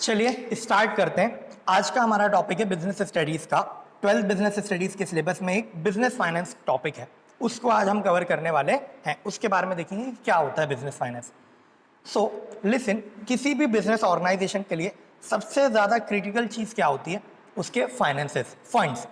चलिए स्टार्ट करते हैं। आज का हमारा टॉपिक है बिजनेस स्टडीज का। 12th बिजनेस स्टडीज के सिलेबस में एक बिजनेस फाइनेंस टॉपिक है, उसको आज हम कवर करने वाले हैं। उसके बारे में देखेंगे कि क्या होता है बिजनेस फाइनेंस। सो लिसन, किसी भी बिजनेस ऑर्गेनाइजेशन के लिए सबसे ज़्यादा क्रिटिकल चीज़ क्या होती है? उसके फाइनेंसेस, फंड्स।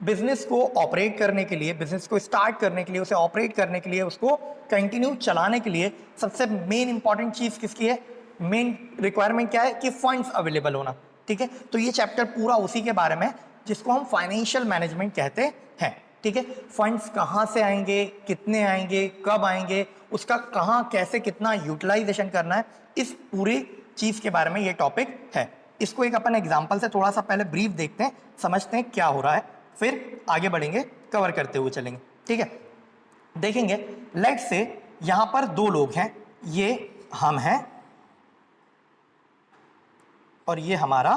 बिजनेस को ऑपरेट करने के लिए, बिजनेस को स्टार्ट करने के लिए, उसे ऑपरेट करने के लिए, उसको कंटिन्यू चलाने के लिए सबसे मेन इंपॉर्टेंट चीज़ किसकी है? मेन रिक्वायरमेंट क्या है? कि फंड्स अवेलेबल होना। ठीक है, तो ये चैप्टर पूरा उसी के बारे में है जिसको हम फाइनेंशियल मैनेजमेंट कहते हैं। ठीक है, फंड्स कहाँ से आएंगे, कितने आएंगे, कब आएंगे, उसका कहाँ कैसे कितना यूटिलाइजेशन करना है, इस पूरी चीज़ के बारे में ये टॉपिक है। इसको एक अपन एग्जाम्पल से थोड़ा सा पहले ब्रीफ देखते हैं, समझते हैं क्या हो रहा है, फिर आगे बढ़ेंगे, कवर करते हुए चलेंगे। ठीक है, देखेंगे लेट्स से यहां पर दो लोग हैं, ये हम हैं और ये हमारा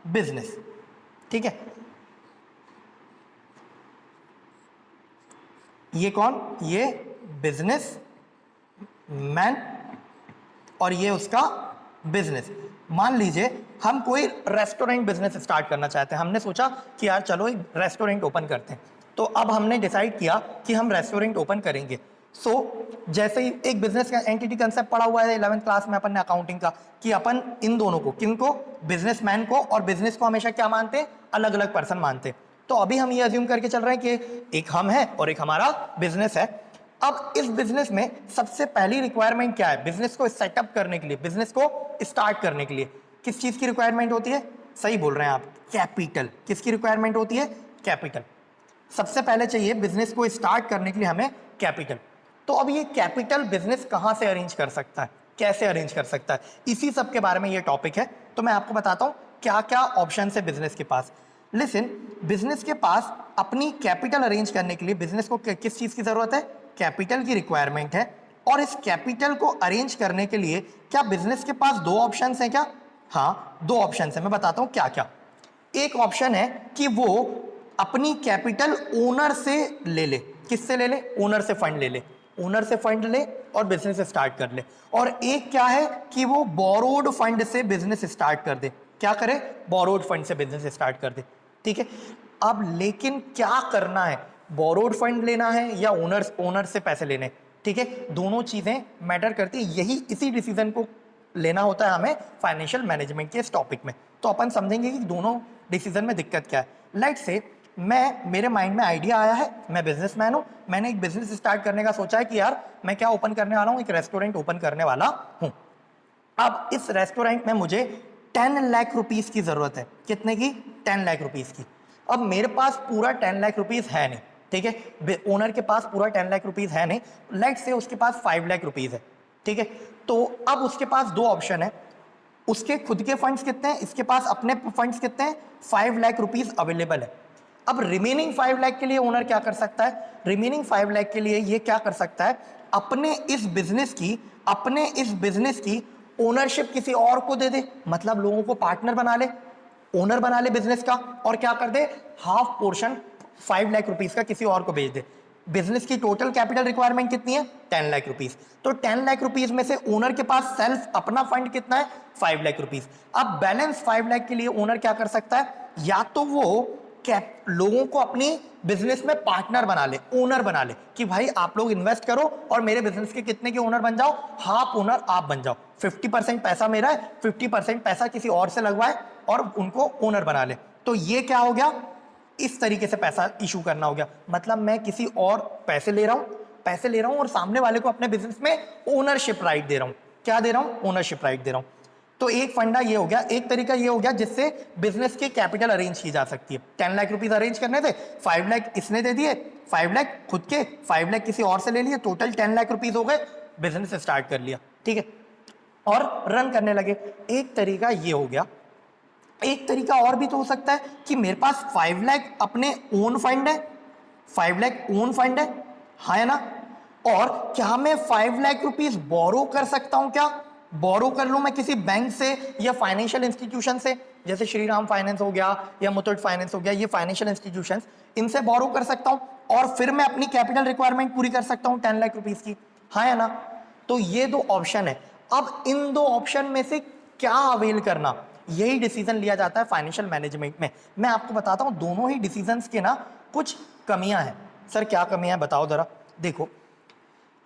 बिजनेस। ठीक है, ये कौन? ये बिजनेस मैन और ये उसका बिजनेस। मान लीजिए हम कोई रेस्टोरेंट बिजनेस स्टार्ट करना चाहते हैं। हमने सोचा कि यार चलो एक रेस्टोरेंट ओपन करते हैं, तो अब हमने डिसाइड किया कि हम रेस्टोरेंट ओपन करेंगे। जैसे ही एक बिजनेस का एंटिटी कंसेप्ट पढ़ा हुआ है 11th क्लास में अपन ने अकाउंटिंग का, कि अपन इन दोनों को, किनको? बिजनेसमैन को और बिजनेस को हमेशा क्या मानते हैं? अलग अलग पर्सन मानते हैं। तो अभी हम ये अज्यूम करके चल रहे हैं कि एक हम है और एक हमारा बिजनेस है। अब इस बिजनेस में सबसे पहली रिक्वायरमेंट क्या है? बिजनेस को सेटअप करने के लिए, बिजनेस को स्टार्ट करने के लिए किस चीज की रिक्वायरमेंट होती है? सही बोल रहे हैं आप, कैपिटल। किसकी रिक्वायरमेंट होती है? कैपिटल। सबसे पहले चाहिए बिजनेस को स्टार्ट करने के लिए हमें कैपिटल। तो अब ये कैपिटल बिजनेस कहां से अरेंज कर सकता है, कैसे अरेंज कर सकता है, इसी सब के बारे में ये टॉपिक है। तो मैं आपको बताता हूं क्या क्या ऑप्शन है बिजनेस के पास। लिसन, बिजनेस के पास अपनी कैपिटल अरेंज करने के लिए बिजनेस को किस चीज की जरूरत है? कैपिटल की रिक्वायरमेंट है। और इस कैपिटल को अरेंज करने के लिए क्या बिजनेस के पास दो ऑप्शंस हैं क्या? हाँ, दो ऑप्शंस हैं। मैं बताता हूं क्या क्या। एक ऑप्शन है कि वो अपनी कैपिटल ओनर से ले ले। किससे ले ले? ओनर से फंड ले ले। ओनर से फंड ले और बिजनेस स्टार्ट कर ले। और एक क्या है कि वो बोरोड फंड से बिजनेस स्टार्ट कर दे। क्या करे? बोरोड फंड से बिजनेस स्टार्ट कर दे। ठीक है, अब लेकिन क्या करना है? बोरोड फंड लेना है या ओनर से पैसे लेने? ठीक है, दोनों चीजें मैटर करती है। यही इसी डिसीजन को लेना होता है हमें फाइनेंशियल मैनेजमेंट के इस टॉपिक में। तो अपन समझेंगे कि दोनों डिसीजन में दिक्कत क्या है। लेट्स से मेरे माइंड में आइडिया आया है, मैं बिजनेसमैन हूं, मैंने एक बिजनेस स्टार्ट करने का सोचा है कि यार मैं क्या ओपन करने वाला हूं? एक रेस्टोरेंट ओपन करने वाला हूं। अब इस रेस्टोरेंट में मुझे 10 लाख रुपीस की जरूरत है। कितने की? 10 लाख रुपीस की। अब मेरे पास पूरा 10 लाख रुपीस है नहीं। ठीक है, ओनर के पास पूरा 10 लाख रुपीस है नहीं। लेट्स से उसके पास 5 लाख रुपीस है। ठीक है, तो अब उसके पास दो ऑप्शन है। उसके खुद के फंड्स कितने हैं, इसके पास अपने फंड्स कितने हैं? 5 लाख रुपीस अवेलेबल है। अब रिमेनिंग 5 लाख के लिए ओनर क्या कर सकता है? रिमेनिंग 5 लाख के लिए ये क्या कर सकता है? अपने इस बिजनेस की ओनरशिप किसी और को दे दे। मतलब लोगों को पार्टनर बना ले, ओनर बना ले बिजनेस का, और क्या कर दे? हाफ पोर्शन 5 लाख रुपीस का किसी और को भेज दे। बिजनेस की टोटल कैपिटल रिक्वायरमेंट कितनी है? 10 लाख रुपीस। तो 10 लाख रुपीस में से ओनर के पास सेल्फ अपना फंड कितना है? 5 लाख रुपीस। अब बैलेंस 5 लाख के लिए ओनर क्या कर सकता है? या तो वो लोगों को अपनी बिजनेस में पार्टनर बना ले, ओनर बना ले, कि भाई आप लोग इन्वेस्ट करो और मेरे बिजनेस के कितने के ओनर बन जाओ, हाफ ओनर आप बन जाओ, 50% पैसा मेरा है, 50% पैसा किसी और से लगवाए और उनको ओनर बना ले। तो ये क्या हो गया? इस तरीके से पैसा इशू करना हो गया। मतलब मैं किसी और पैसे ले रहा हूं और सामने वाले को अपने बिजनेस में ओनरशिप राइट दे रहा हूं। क्या दे रहा हूं? ओनरशिप राइट दे रहा हूं। तो एक फंडा ये हो गया, एक तरीका ये हो गया जिससे बिजनेस की कैपिटल अरेंज की जा सकती है। 10 लाख रुपीस अरेंज करने थे, 5 लाख इसने दे दिए, 5 लाख खुद के, 5 लाख किसी और से ले लिए, टोटल 10 लाख रुपीस हो गए, बिजनेस स्टार्ट कर लिया। ठीक है, और रन करने लगे। एक तरीका ये हो गया। एक तरीका और भी तो हो सकता है कि मेरे पास 5 लाख अपने ओन फंड है, 5 लाख ओन फंड है, हाँ है ना? और क्या मैं 5 लाख रुपीस बोरो कर सकता हूं? क्या बोरो कर लूं मैं किसी बैंक से या फाइनेंशियल इंस्टीट्यूशन से? जैसे श्रीराम फाइनेंस हो गया या मुथूट फाइनेंस हो गया, ये फाइनेंशियल इंस्टीट्यूशंस, इनसे बोरो कर सकता हूं और फिर मैं अपनी कैपिटल रिक्वायरमेंट पूरी कर सकता हूं 10 लाख रुपीस की, हाँ है ना? तो ये दो ऑप्शन है। अब इन दो ऑप्शन में से क्या अवेल करना? यही डिसीजन लिया जाता है फाइनेंशियल मैनेजमेंट में। मैं आपको बताता हूं दोनों ही डिसीजंस के ना कुछ कमियां हैं। सर क्या कमियां बताओ जरा। देखो,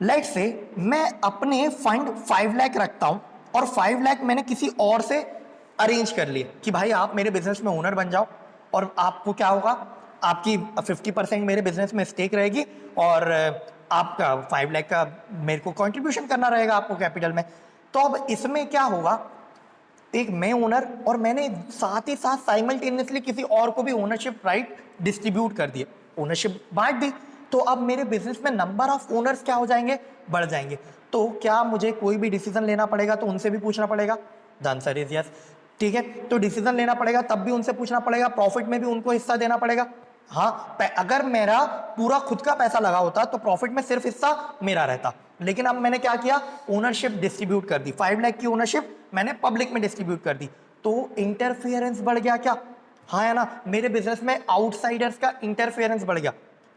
लेट्स से मैं अपने फंड 5 लाख रखता हूं और 5 लाख मैंने किसी और से अरेंज कर लिए कि भाई आप मेरे बिजनेस में ओनर बन जाओ, और आपको क्या होगा, आपकी 50% मेरे बिजनेस में स्टेक रहेगी और आपका 5 लाख का मेरे को कंट्रीब्यूशन करना रहेगा आपको कैपिटल में। तो अब इसमें क्या होगा, एक मैं ओनर और मैंने साथ ही साथ साइमल्टेनियसली किसी और को भी ओनरशिप राइट डिस्ट्रीब्यूट कर दिए, ओनरशिप बांट दी। तो अब मेरे बिजनेस में नंबर ऑफ ओनर्स क्या हो जाएंगे, बढ़ जाएंगे। तो क्या मुझे कोई भी डिसीजन लेना पड़ेगा तो उनसे भी पूछना पड़ेगा? The answer is yes. ठीक है, तो डिसीजन लेना पड़ेगा तब भी उनसे पूछना पड़ेगा, प्रॉफिट में भी उनको हिस्सा देना पड़ेगा। हाँ, अगर मेरा पूरा खुद का पैसा लगा होता तो प्रॉफिट में सिर्फ हिस्सा मेरा रहता, लेकिन अब मैंने क्या किया, ओनरशिप डिस्ट्रीब्यूट कर दी। 5 लाख की ओनरशिप मैंने पब्लिक में डिस्ट्रीब्यूट कर दी, तो इंटरफियरेंस बढ़ गया क्या? हाँ है ना, मेरे बिजनेस में आउटसाइडर्स का इंटरफियरेंस बढ़ गया।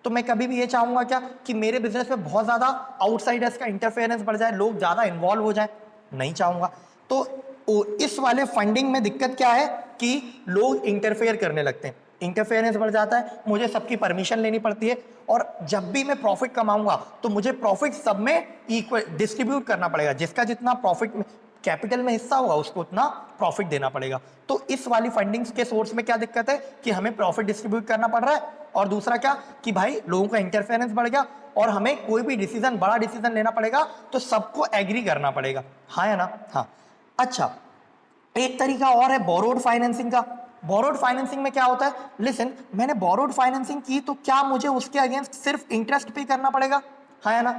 तो मैं कभी भी ये चाहूंगा क्या कि मेरे बिजनेस में बहुत ज्यादा आउटसाइडर्स का इंटरफेरेंस बढ़ जाए, लोग ज्यादा इन्वॉल्व हो जाए? नहीं चाहूंगा। तो इस वाले फंडिंग में दिक्कत क्या है कि लोग इंटरफेयर करने लगते हैं, इंटरफेरेंस बढ़ जाता है, मुझे सबकी परमिशन लेनी पड़ती है, और जब भी मैं प्रॉफिट कमाऊंगा तो मुझे प्रॉफिट सब में इक्वल डिस्ट्रीब्यूट करना पड़ेगा, जिसका जितना प्रॉफिट में कैपिटल में हिस्सा होगा उसको उतना प्रॉफिट देना पड़ेगा। तो इस वाली फंडिंग्स के सोर्स में क्या दिक्कत है कि हमें प्रॉफिट डिस्ट्रीब्यूट करना पड़ रहा है, और दूसरा क्या कि भाई लोगों का इंटरफेरेंस बढ़ गया और हमें कोई भी डिसीजन, बड़ा डिसीजन लेना पड़ेगा तो सबको एग्री करना पड़ेगा। हाँ है ना? हाँ। अच्छा, एक तरीका और है बोरोड फाइनेंसिंग का। बोरोड फाइनेंसिंग में क्या होता है, लिसन, मैंने बोरोड फाइनेंसिंग की तो क्या मुझे उसके अगेंस्ट सिर्फ इंटरेस्ट पे करना पड़ेगा? हाँ है ना,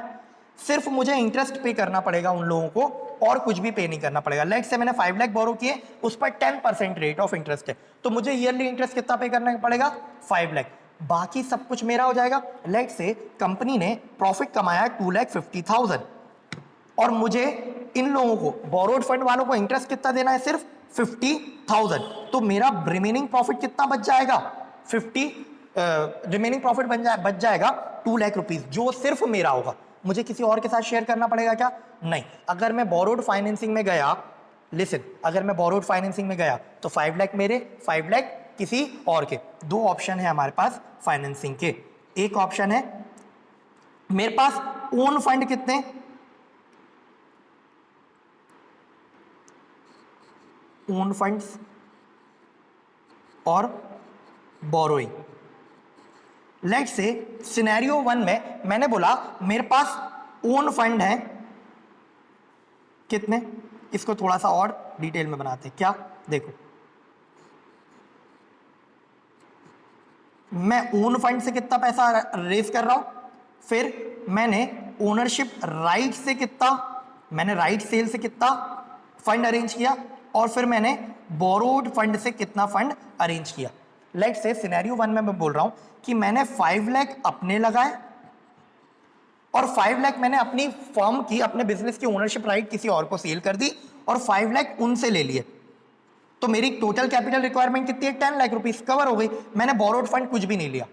सिर्फ मुझे इंटरेस्ट पे करना पड़ेगा उन लोगों को, और कुछ भी पे नहीं करना पड़ेगा। लेट्स से मैंने 5 लाख बोरो किए, उस पर 10% रेट ऑफ इंटरेस्ट है, तो मुझे ईयरली इंटरेस्ट कितना पे करना पड़ेगा? 5 लाख। बाकी सब कुछ मेरा हो जाएगा। लेट्स से कंपनी ने प्रॉफिट कमाया 2,50,000 और मुझे इन लोगों को, बोरोड फंड वालों को इंटरेस्ट कितना देना है? सिर्फ 50,000। तो मेरा रिमेनिंग प्रॉफिट कितना बच जाएगा? 50 रिमेनिंग प्रॉफिट बच जाएगा 2 लाख रुपीज, जो सिर्फ मेरा होगा। मुझे किसी और के साथ शेयर करना पड़ेगा क्या? नहीं। अगर मैं बोरोड फाइनेंसिंग में गया, लिसन, अगर मैं बोरोड फाइनेंसिंग में गया तो 5 लाख मेरे, 5 लाख किसी और के। दो ऑप्शन है हमारे पास फाइनेंसिंग के। एक ऑप्शन है मेरे पास ओन फंड कितने, ओन फंड्स और बोरोइंग। लेट्स से सिनेरियो 1 में मैंने बोला मेरे पास ओन फंड है कितने, इसको थोड़ा सा और डिटेल में बनाते हैं। क्या, देखो, मैं ओन फंड से कितना पैसा रेज कर रहा हूं, फिर मैंने ओनरशिप राइट से कितना, मैंने राइट सेल से कितना फंड अरेंज किया, और फिर मैंने बोरोड फंड से कितना फंड अरेंज किया। लेट्स से सिनेरियो 1 में मैं बोल रहा हूं कि मैंने 5 लाख अपने लगाए और 5 लाख मैंने अपनी फर्म की, अपने बिजनेस की ओनरशिप राइट किसी और को सेल कर दी और 5 लाख उनसे ले लिए। तो मेरी टोटल कैपिटल रिक्वायरमेंट कितनी है? 10 लाख रुपीस कवर हो गई। मैंने बोरोड फंड कुछ भी नहीं लिया।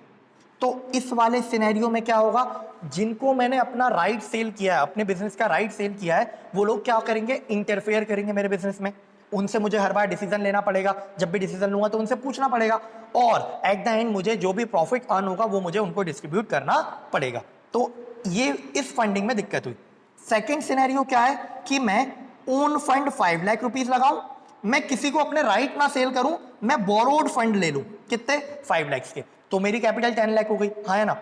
तो इस वाले सिनेरियो में क्या होगा, जिनको मैंने अपना राइट सेल किया है, अपने बिजनेस का राइट सेल किया है, वो लोग क्या करेंगे, इंटरफेयर करेंगे मेरे बिजनेस में। उनसे मुझे हर बार डिसीजन लेना पड़ेगा, जब भी डिसीजन लूंगा तो उनसे पूछना पड़ेगा, और एट द एंड मुझे जो भी प्रॉफिट अर्न होगा वो मुझे उनको डिस्ट्रीब्यूट करना पड़ेगा। तो ये इस फंडिंग में दिक्कत हुई। सेकेंड सिनेरियो क्या है कि मैं ओन फंड 5 लाख रुपीज लगाऊं, मैं किसी को अपने राइट ना सेल करूं, मैं बोरोड फंड ले लूं, कितने? 5 लाख के, तो मेरी कैपिटल 10 लाख हो गई। हाँ है ना?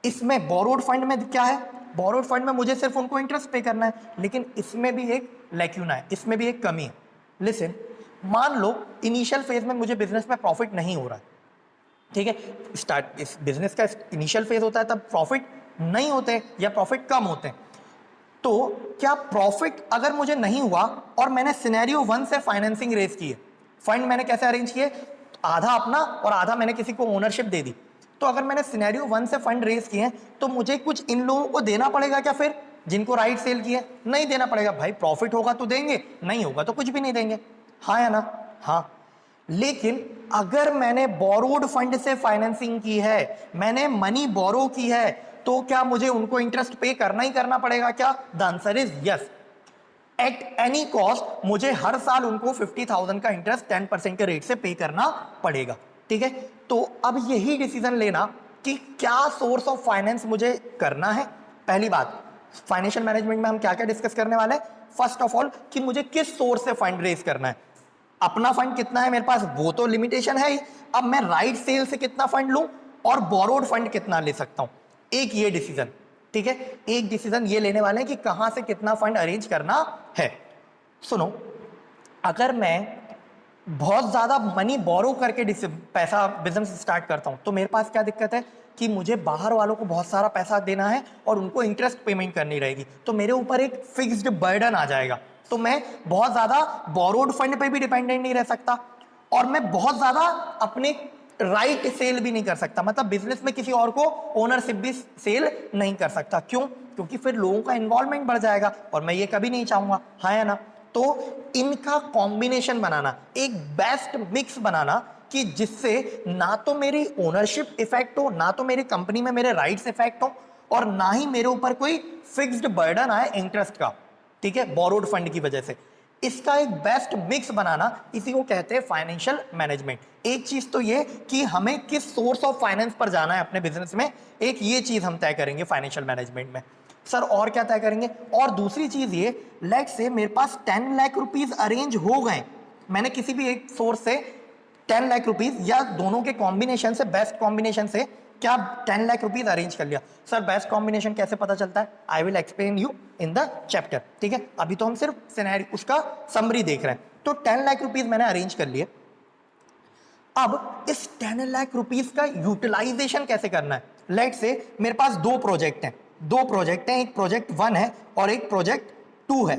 इसमें बोरोड फंड में क्या है, बोरोड फंड में मुझे सिर्फ उनको इंटरेस्ट पे करना है, लेकिन इसमें भी एक लैक्यूना है, इसमें भी एक कमी है। लिसन, मान लो इनिशियल फेज में मुझे बिजनेस में प्रॉफिट नहीं हो रहा है, ठीक है, स्टार्ट इस बिजनेस का इनिशियल फेज होता है तब प्रॉफिट नहीं होते या प्रॉफिट कम होते हैं। तो क्या प्रॉफिट अगर मुझे नहीं हुआ और मैंने सिनेरियो 1 से फाइनेंसिंग रेज की है, फंड मैंने कैसे अरेंज किए, आधा अपना और आधा मैंने किसी को ओनरशिप दे दी। तो अगर मैंने सिनेरियो 1 से फंड रेज किए हैं तो मुझे कुछ इन लोगों को देना पड़ेगा क्या? फिर जिनको राइट सेल किए नहीं देना पड़ेगा। भाई प्रॉफिट होगा तो देंगे, नहीं होगा तो कुछ भी नहीं देंगे। हाँ या ना? हाँ। लेकिन अगर मैंने बोरोड फंड से फाइनेंसिंग की है, मैंने मनी बोरो की है, तो क्या मुझे उनको इंटरेस्ट पे करना ही करना पड़ेगा क्या? The answer is yes. At any cost मुझे हर साल उनको 50,000 का इंटरेस्ट 10% के रेट से पे करना पड़ेगा। ठीक है, तो अब यही डिसीजन लेना कि क्या सोर्स ऑफ फाइनेंस मुझे करना है। पहली बात, फाइनेंशियल मैनेजमेंट में हम क्या क्या डिस्कस करने वाले हैं। फर्स्ट ऑफ ऑल कि मुझे किस सोर्स से फंड रेज करना है। अपना फंड कितना है मेरे पास वो तो लिमिटेशन है ही, अब मैं राइट सेल से कितना फंड लूं और बोरोड फंड कितना ले सकता हूं, एक ये डिसीजन। ठीक है, एक डिसीजन ये लेने वाले हैं कि कहां से कितना फंड अरेंज करना है। सुनो, अगर मैं बहुत ज्यादा मनी बोरो करके पैसा बिजनेस स्टार्ट करता हूं तो मेरे पास क्या दिक्कत है कि मुझे बाहर वालों को बहुत सारा पैसा देना है और उनको इंटरेस्ट पेमेंट करनी रहेगी, तो मेरे ऊपर एक फिक्स्ड बर्डन आ जाएगा। तो मैं बहुत ज्यादा बोरोड फंड पे भी डिपेंडेंट नहीं रह सकता और मैं बहुत ज्यादा अपने राइट सेल भी नहीं कर सकता, मतलब बिजनेस में किसी और को ओनरशिप भी सेल नहीं कर सकता। क्यों? क्योंकि फिर लोगों का इन्वॉल्वमेंट बढ़ जाएगा और मैं ये कभी नहीं चाहूंगा, हाँ या ना। तो इनका कॉम्बिनेशन बनाना, एक बेस्ट मिक्स बनाना कि जिससे ना तो मेरी ओनरशिप इफेक्ट हो, ना तो मेरी कंपनी में मेरे राइट्स इफेक्ट हो और ना ही मेरे ऊपर कोई फिक्स्ड बर्डन आए इंटरेस्ट का। ठीक है, बोरोड फंड की वजह से इसका एक बेस्ट मिक्स बनाना, इसी को कहते हैं फाइनेंशियल मैनेजमेंट। एक चीज तो ये कि हमें किस सोर्स ऑफ फाइनेंस पर जाना है अपने बिजनेस में, एक ये चीज हम तय करेंगे फाइनेंशियल मैनेजमेंट में। सर और क्या तय करेंगे? और दूसरी चीज ये, लेट से मेरे पास 10 लाख रुपीस अरेंज हो गए, मैंने किसी भी एक सोर्स से 10 लाख रुपीस या दोनों के कॉम्बिनेशन से, बेस्ट कॉम्बिनेशन से क्या 10 लाख रुपीस अरेंज कर लिया। सर बेस्ट कॉम्बिनेशन कैसे पता चलता है? I will explain you in the chapter. ठीक है, अभी तो हम सिर्फ सिनेरियो उसका समरी देख रहे हैं। तो 10 लाख रुपीस मैंने अरेंज कर लिए। अब इस 10 लाख रुपीस का यूटिलाइजेशन कैसे करना है? लेट से मेरे पास दो प्रोजेक्ट हैं, एक प्रोजेक्ट 1 है और एक प्रोजेक्ट 2 है।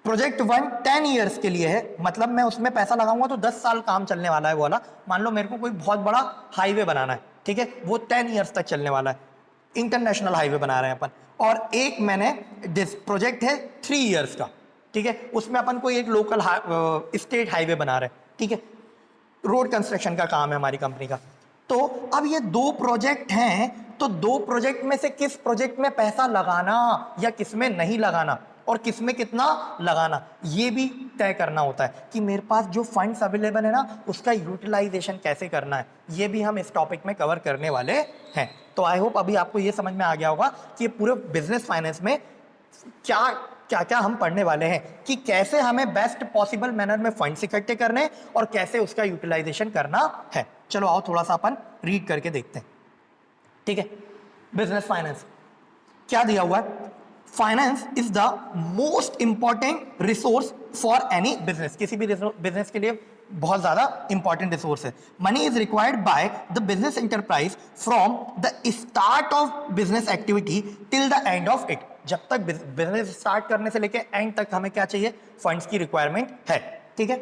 प्रोजेक्ट 1 10 ईयर्स के लिए है, मतलब मैं उसमें पैसा लगाऊंगा तो 10 साल काम चलने वाला है वो वाला। मान लो मेरे को कोई बहुत बड़ा हाईवे बनाना है, ठीक है, वो 10 ईयर्स तक चलने वाला है, इंटरनेशनल हाईवे बना रहे हैं अपन। और एक मैंने प्रोजेक्ट है 3 ईयर्स का, ठीक है, उसमें अपन कोई एक लोकल स्टेट हाईवे बना रहे हैं, ठीक है, रोड कंस्ट्रक्शन का काम है हमारी कंपनी का। तो अब ये दो प्रोजेक्ट हैं, तो दो प्रोजेक्ट में से किस प्रोजेक्ट में पैसा लगाना या किस में नहीं लगाना और किस में कितना लगाना, ये भी तय करना होता है कि मेरे पास जो फंड्स अवेलेबल है ना उसका यूटिलाइजेशन कैसे करना है। ये भी हम इस टॉपिक में कवर करने वाले हैं। तो आई होप अभी आपको ये समझ में आ गया होगा कि ये पूरे बिजनेस फाइनेंस में क्या क्या क्या हम पढ़ने वाले हैं, कि कैसे हमें बेस्ट पॉसिबल मैनर में फंड्स इकट्ठे करने और कैसे उसका यूटिलाइजेशन करना है। चलो आओ थोड़ा सा अपन रीड करके देखते हैं। ठीक है, बिजनेस फाइनेंस क्या दिया हुआ है? Finance is the most important resource for any business. किसी भी बिजनेस के लिए बहुत ज्यादा इंपॉर्टेंट रिसोर्स है। Money is required by the business enterprise from the start of business activity till the end of it. जब तक बिजनेस स्टार्ट करने से लेकर एंड तक हमें क्या चाहिए? फंड्स की रिक्वायरमेंट है। ठीक है,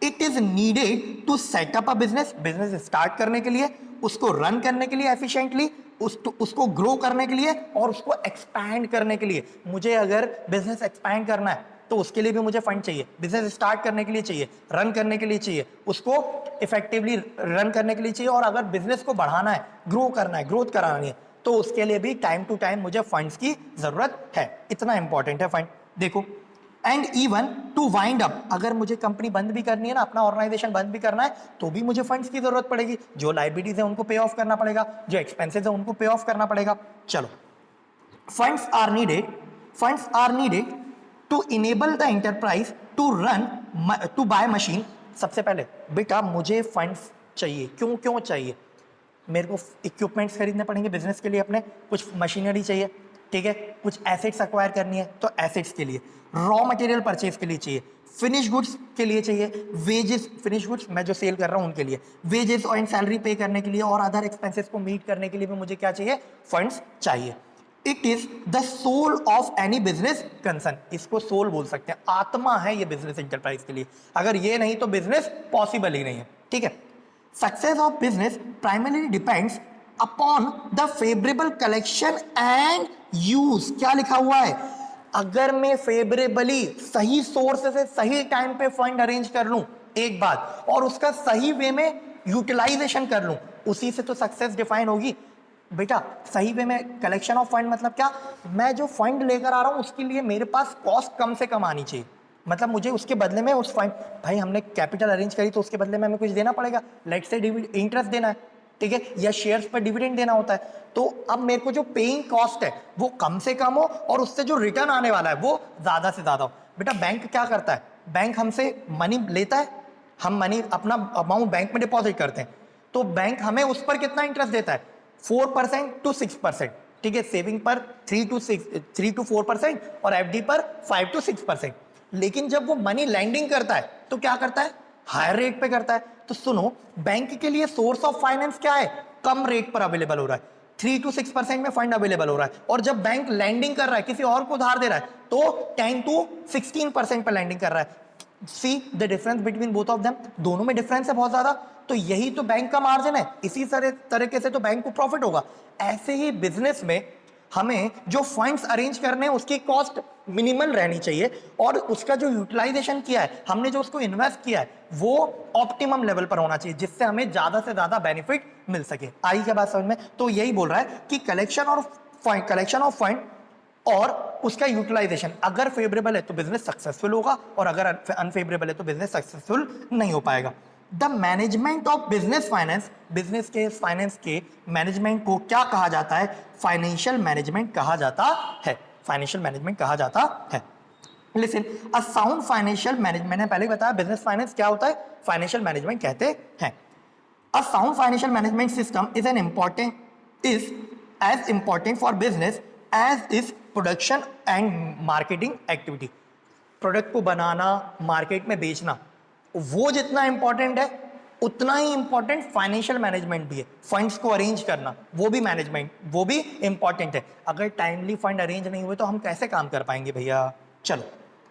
it is needed to set up a business, business start करने के लिए, उसको रन करने के लिए एफिशिएंटली, उसको ग्रो करने के लिए और उसको एक्सपैंड करने के लिए। मुझे अगर बिजनेस एक्सपैंड करना है तो उसके लिए भी मुझे फंड चाहिए, बिजनेस स्टार्ट करने के लिए चाहिए, रन करने के लिए चाहिए, उसको इफेक्टिवली रन करने के लिए चाहिए, और अगर बिजनेस को बढ़ाना है, ग्रो करना है, ग्रोथ करानी है, तो उसके लिए भी टाइम टू टाइम मुझे फंड्स की जरूरत है। इतना इंपॉर्टेंट है फंड। देखो, and even to wind up, अगर मुझे कंपनी बंद भी करनी है ना, अपना ऑर्गेनाइजेशन बंद भी करना है, तो भी मुझे फंड्स की जरूरत पड़ेगी। जो लाइबिलिटीज है उनको पे ऑफ करना पड़ेगा, जो एक्सपेंसेस है उनको पे ऑफ करना पड़ेगा। चलो, funds are needed to enable the enterprise to run, to buy machine. सबसे पहले बेटा मुझे फंड्स चाहिए। क्यों चाहिए? मेरे को इक्विपमेंट्स खरीदने पड़ेंगे बिजनेस के लिए, अपने कुछ मशीनरी चाहिए, ठीक है, कुछ एसेट्स एक्वायर करनी है तो एसेट्स के लिए, रॉ मटेरियल परचेज के लिए चाहिए, फिनिश गुड्स के लिए चाहिए, वेजेस, फिनिश गुड्स मैं जो सेल कर रहा हूं उनके लिए, वेजेस और सैलरी पे करने के लिए और अदर एक्सपेंसेस को मीट करने के लिए भी मुझे क्या चाहिए? फंड्स चाहिए। It is the soul of any business concern. इसको सोल बोल सकते हैं, आत्मा है ये बिजनेस एंटरप्राइज के लिए। अगर ये नहीं तो बिजनेस पॉसिबल ही नहीं है। ठीक है, success of business primarily depends upon the favourable collection and use. क्या लिखा हुआ है? अगर मैं फेवरेबली सही सोर्स से सही टाइम पे फंड अरेंज कर लूं एक बात, और उसका सही वे में यूटिलाइजेशन कर लूं, उसी से तो सक्सेस डिफाइन होगी। बेटा सही वे में कलेक्शन ऑफ फंड मतलब क्या, मैं जो फंड लेकर आ रहा हूँ उसके लिए मेरे पास कॉस्ट कम से कम आनी चाहिए, मतलब मुझे उसके बदले में उस फंड, भाई हमने कैपिटल अरेंज करी तो उसके बदले में हमें कुछ देना पड़ेगा, लेट से इंटरेस्ट देना है, ठीक है, या शेयर्स पर डिविडेंड देना होता है। तो अब मेरे को जो पेइंग कॉस्ट है वो कम से कम हो और उससे जो रिटर्न आने वाला है वो ज्यादा से ज्यादा हो। बेटा बैंक क्या करता है, बैंक हमसे मनी लेता है, हम मनी अपना अमाउंट बैंक में डिपॉजिट करते हैं, तो बैंक हमें उस पर कितना इंटरेस्ट देता है, 4% to 6%, ठीक है, सेविंग पर 3 to 4% और एफडी पर 5 to 6%। लेकिन जब वो मनी लैंडिंग करता है तो क्या करता है, हायर रेट पे करता है। तो सुनो, बैंक के लिए सोर्स ऑफ फाइनेंस क्या है, कम रेट पर अवेलेबल हो रहा है, 3 to 6% में फंड अवेलेबल हो रहा है, और जब बैंक लैंडिंग कर रहा है, किसी और को उधार दे रहा है, तो 10 to 16% पर लैंडिंग कर रहा है। See the difference between both of them, दोनों में डिफरेंस है बहुत ज्यादा। तो यही तो बैंक का मार्जिन है, इसी तरीके से तो बैंक को प्रॉफिट होगा। ऐसे ही बिजनेस में हमें जो फंड्स अरेंज करने हैं उसकी कॉस्ट मिनिमल रहनी चाहिए, और उसका जो यूटिलाइजेशन किया है हमने, जो उसको इन्वेस्ट किया है, वो ऑप्टिमम लेवल पर होना चाहिए, जिससे हमें ज्यादा से ज्यादा बेनिफिट मिल सके। आई क्या बात समझ में? तो यही बोल रहा है कि कलेक्शन ऑफ फंड और उसका यूटिलाइजेशन अगर फेवरेबल है तो बिजनेस सक्सेसफुल होगा, और अगर अनफेवरेबल है तो बिजनेस सक्सेसफुल नहीं हो पाएगा। The management of business finance, business के फाइनेंस के मैनेजमेंट को क्या कहा जाता है, फाइनेंशियल मैनेजमेंट कहा जाता है, फाइनेंशियल मैनेजमेंट कहा जाता है। लिसन, अ साउंड फाइनेंशियल मैनेजमेंट, मैंने पहले बताया बिजनेस फाइनेंस क्या होता है, फाइनेंशियल मैनेजमेंट कहते हैं। A sound financial management system is as important for business as is production and marketing activity. Product को बनाना, मार्केट में बेचना, वो जितना इंपॉर्टेंट है उतना ही इंपॉर्टेंट फाइनेंशियल मैनेजमेंट भी है। फंड्स को अरेंज करना वो भी मैनेजमेंट, वो भी इंपॉर्टेंट है। अगर टाइमली फंड अरेंज नहीं हुए तो हम कैसे काम कर पाएंगे भैया। चलो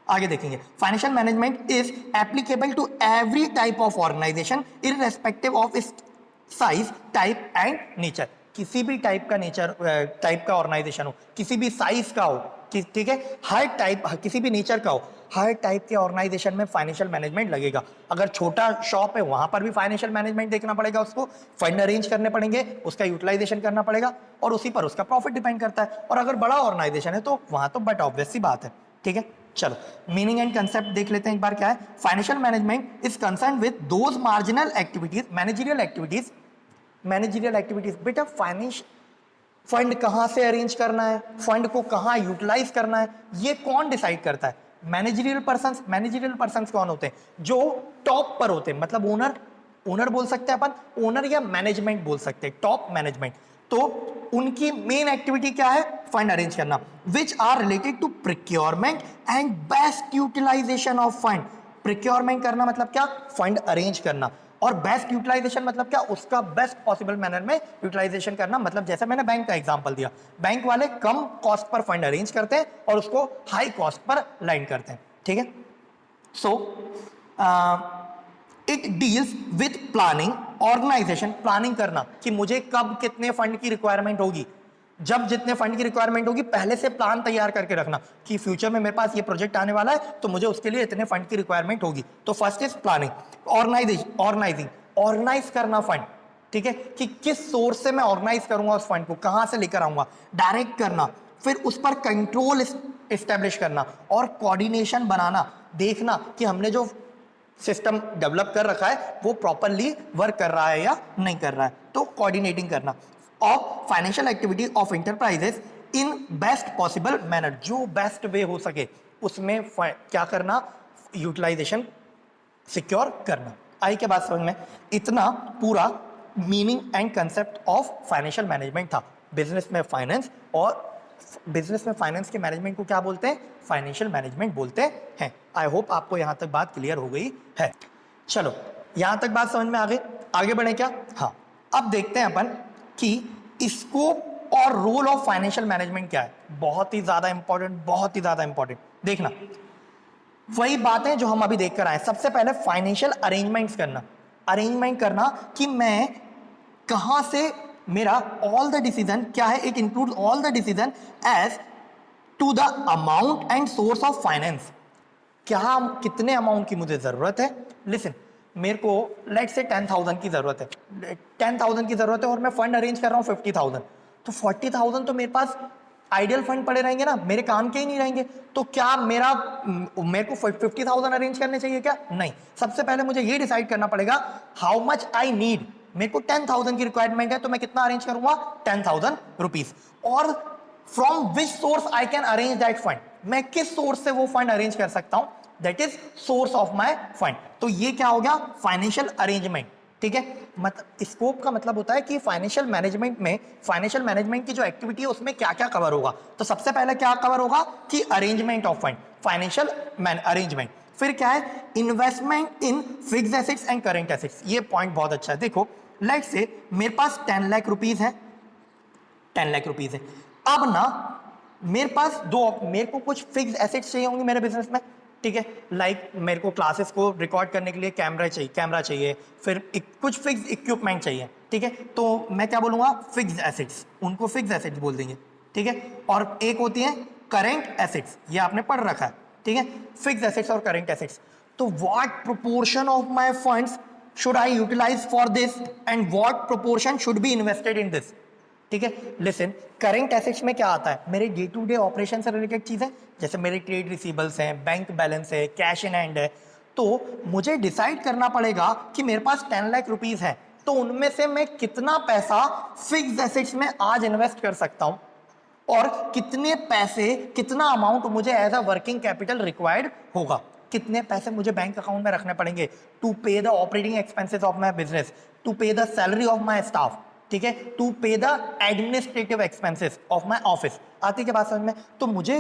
आगे देखेंगे। Financial management is applicable to every type of organization irrespective of its size, type and nature. किसी भी टाइप का ऑर्गेनाइजेशन हो, किसी भी साइज का हो, ठीक है, हर टाइप, किसी भी नेचर का हो, हर टाइप के ऑर्गेनाइजेशन में फाइनेंशियल मैनेजमेंट लगेगा। अगर छोटा शॉप है वहां पर भी फाइनेंशियल मैनेजमेंट देखना पड़ेगा, उसको फंड अरेंज करने पड़ेंगे, उसका यूटिलाइजेशन करना पड़ेगा, और उसी पर उसका प्रॉफिट डिपेंड करता है। और अगर बड़ा ऑर्गेनाइजेशन है तो वहां तो बट ऑब्वियस सी बात है, ठीक है। चलो मीनिंग एंड कंसेप्ट देख लेते हैं एक बार क्या है। Financial management is concern with those marginal activities, managerial activities. Managerial activities बेटा, फाइनेंस फंड कहां से अरेंज करना है, फंड को कहां यूटिलाइज करना है, ये कौन डिसाइड करता है, मैनेजरियल पर्संस। मैनेजरियल पर्संस कौन होते हैं, जो टॉप पर होते हैं, मतलब ओनर बोल सकते हैं अपन, ओनर या मैनेजमेंट बोल सकते हैं, टॉप मैनेजमेंट। तो उनकी मेन एक्टिविटी क्या है, फंड अरेंज करना, which are related to procurement and best utilization of fund. Procurement करना मतलब क्या, फंड अरेंज करना, और बेस्ट यूटिलाइजेशन मतलब क्या, उसका बेस्ट पॉसिबल मैनर में यूटिलाइजेशन करना। मतलब जैसे मैंने बैंक का एग्जांपल दिया, बैंक वाले कम कॉस्ट पर फंड अरेंज करते हैं और उसको हाई कॉस्ट पर लैंड करते हैं, ठीक है। So it deals with planning, organization, planning करना कि मुझे कब कितने फंड की रिक्वायरमेंट होगी, जब जितने फंड की रिक्वायरमेंट होगी पहले से प्लान तैयार करके रखना कि फ्यूचर में मेरे पास ये प्रोजेक्ट आने वाला है तो मुझे उसके लिए इतने फंड की रिक्वायरमेंट होगी। तो first is planning. Organizing, organize करना फंड, ठीक है, कि किस सोर्स से मैं ऑर्गेनाइज करूंगा उस फंड को, कहां से लेकर आऊंगा, डायरेक्ट करना, फिर उस पर कंट्रोल एस्टेब्लिश करना, और कोऑर्डिनेशन बनाना, देखना कि हमने जो सिस्टम डेवलप कर रखा है वो प्रॉपरली वर्क कर रहा है या नहीं कर रहा है, तो कोऑर्डिनेटिंग करना। Of financial activity of enterprises in best possible manner, जो बेस्ट वे हो सके उसमें क्या करना, यूटिलाइजेशन सिक्योर करना। आई क्या बात समझ में? इतना पूरा meaning and concept of financial management था। बिजनेस में फाइनेंस, और बिजनेस में फाइनेंस के मैनेजमेंट को क्या बोलते हैं, फाइनेंशियल मैनेजमेंट बोलते हैं। आई होप आपको यहां तक बात क्लियर हो गई है। चलो यहां तक बात समझ में आ गई, आगे बढ़े क्या? हाँ, अब देखते हैं अपन कि स्कोप और रोल ऑफ फाइनेंशियल मैनेजमेंट क्या है। बहुत ही ज्यादा इंपॉर्टेंट, बहुत ही ज्यादा इंपॉर्टेंट। देखना वही बातें जो हम अभी देख कर आए। सबसे पहले फाइनेंशियल अरेंजमेंट्स करना, अरेंजमेंट करना कि मैं कहां से, मेरा ऑल द डिसीजन क्या है, it include all the decision as to the amount and source of finance. क्या, कितने अमाउंट की मुझे जरूरत है। लिसन, मेरे को लेट से 10,000 की जरूरत है, 10,000 की जरूरत है और मैं फंड अरेंज कर रहा हूं 50,000, तो 40,000 तो मेरे पास आइडियल फंड पड़े रहेंगे ना, मेरे काम के ही नहीं रहेंगे। तो क्या मेरे को 50,000 अरेंज करने चाहिए क्या? नहीं। सबसे पहले मुझे ये डिसाइड करना पड़ेगा हाउ मच आई नीड। मेरे को 10,000 की रिक्वायरमेंट है, तो मैं कितना अरेंज करूंगा? 10,000 रुपीज। और from which source I can arrange that fund, मैं किस सोर्स से वो फंड अरेंज कर सकता हूं, that is source of my fund. तो ये क्या हो गया? Financial arrangement. ठीक है, मतलब स्कोप का मतलब होता है कि फाइनेंशियल मैनेजमेंट में, फाइनेंशियल मैनेजमेंट की जो एक्टिविटी है उसमें क्या क्या कवर होगा। तो सबसे पहले क्या कवर होगा कि arrangement of fund, financial arrangement. फिर क्या है? Investment in fixed assets and current assets. ये पॉइंट बहुत अच्छा है। देखो लेट्स से मेरे पास 10 लाख रुपीज है, 10 लाख रुपीज है। अब ना मेरे पास मेरे को कुछ फिक्स्ड एसेट्स चाहिए होंगे मेरे बिजनेस में। ठीक है, लाइक मेरे को क्लासेस को रिकॉर्ड करने के लिए कैमरा चाहिए, फिर कुछ फिक्स्ड इक्विपमेंट चाहिए। ठीक है, तो मैं क्या बोलूंगा? फिक्स्ड एसेट्स, उनको फिक्स्ड एसेट्स बोल देंगे। ठीक है, और एक होती है करंट एसेट्स, ये आपने पढ़ रखा है। ठीक है, फिक्स्ड एसेट्स और करंट एसेट्स। तो what proportion of my funds should I utilize for this and what proportion should be invested in this. ठीक है, लिसन, करंट एसेट्स में क्या आता है? मेरे डे टू डे ऑपरेशन से रिलेटेड चीजें, जैसे मेरे ट्रेड रिसीवेबल्स हैं, बैंक बैलेंस है, कैश इन हैंड है। तो मुझे डिसाइड करना पड़ेगा कि मेरे पास 10 लाख रुपीज है, तो उनमें से मैं कितना पैसा फिक्स्ड एसेट्स में आज इन्वेस्ट कर सकता हूं, और कितने पैसे, कितना अमाउंट मुझे as a working capital required होगा, कितने पैसे मुझे बैंक अकाउंट में रखने पड़ेंगे to pay the operating expenses of my business, to pay the salary of my staff. ठीक है, to pay the administrative expenses of my office. आती क्या बात समझ में? तो मुझे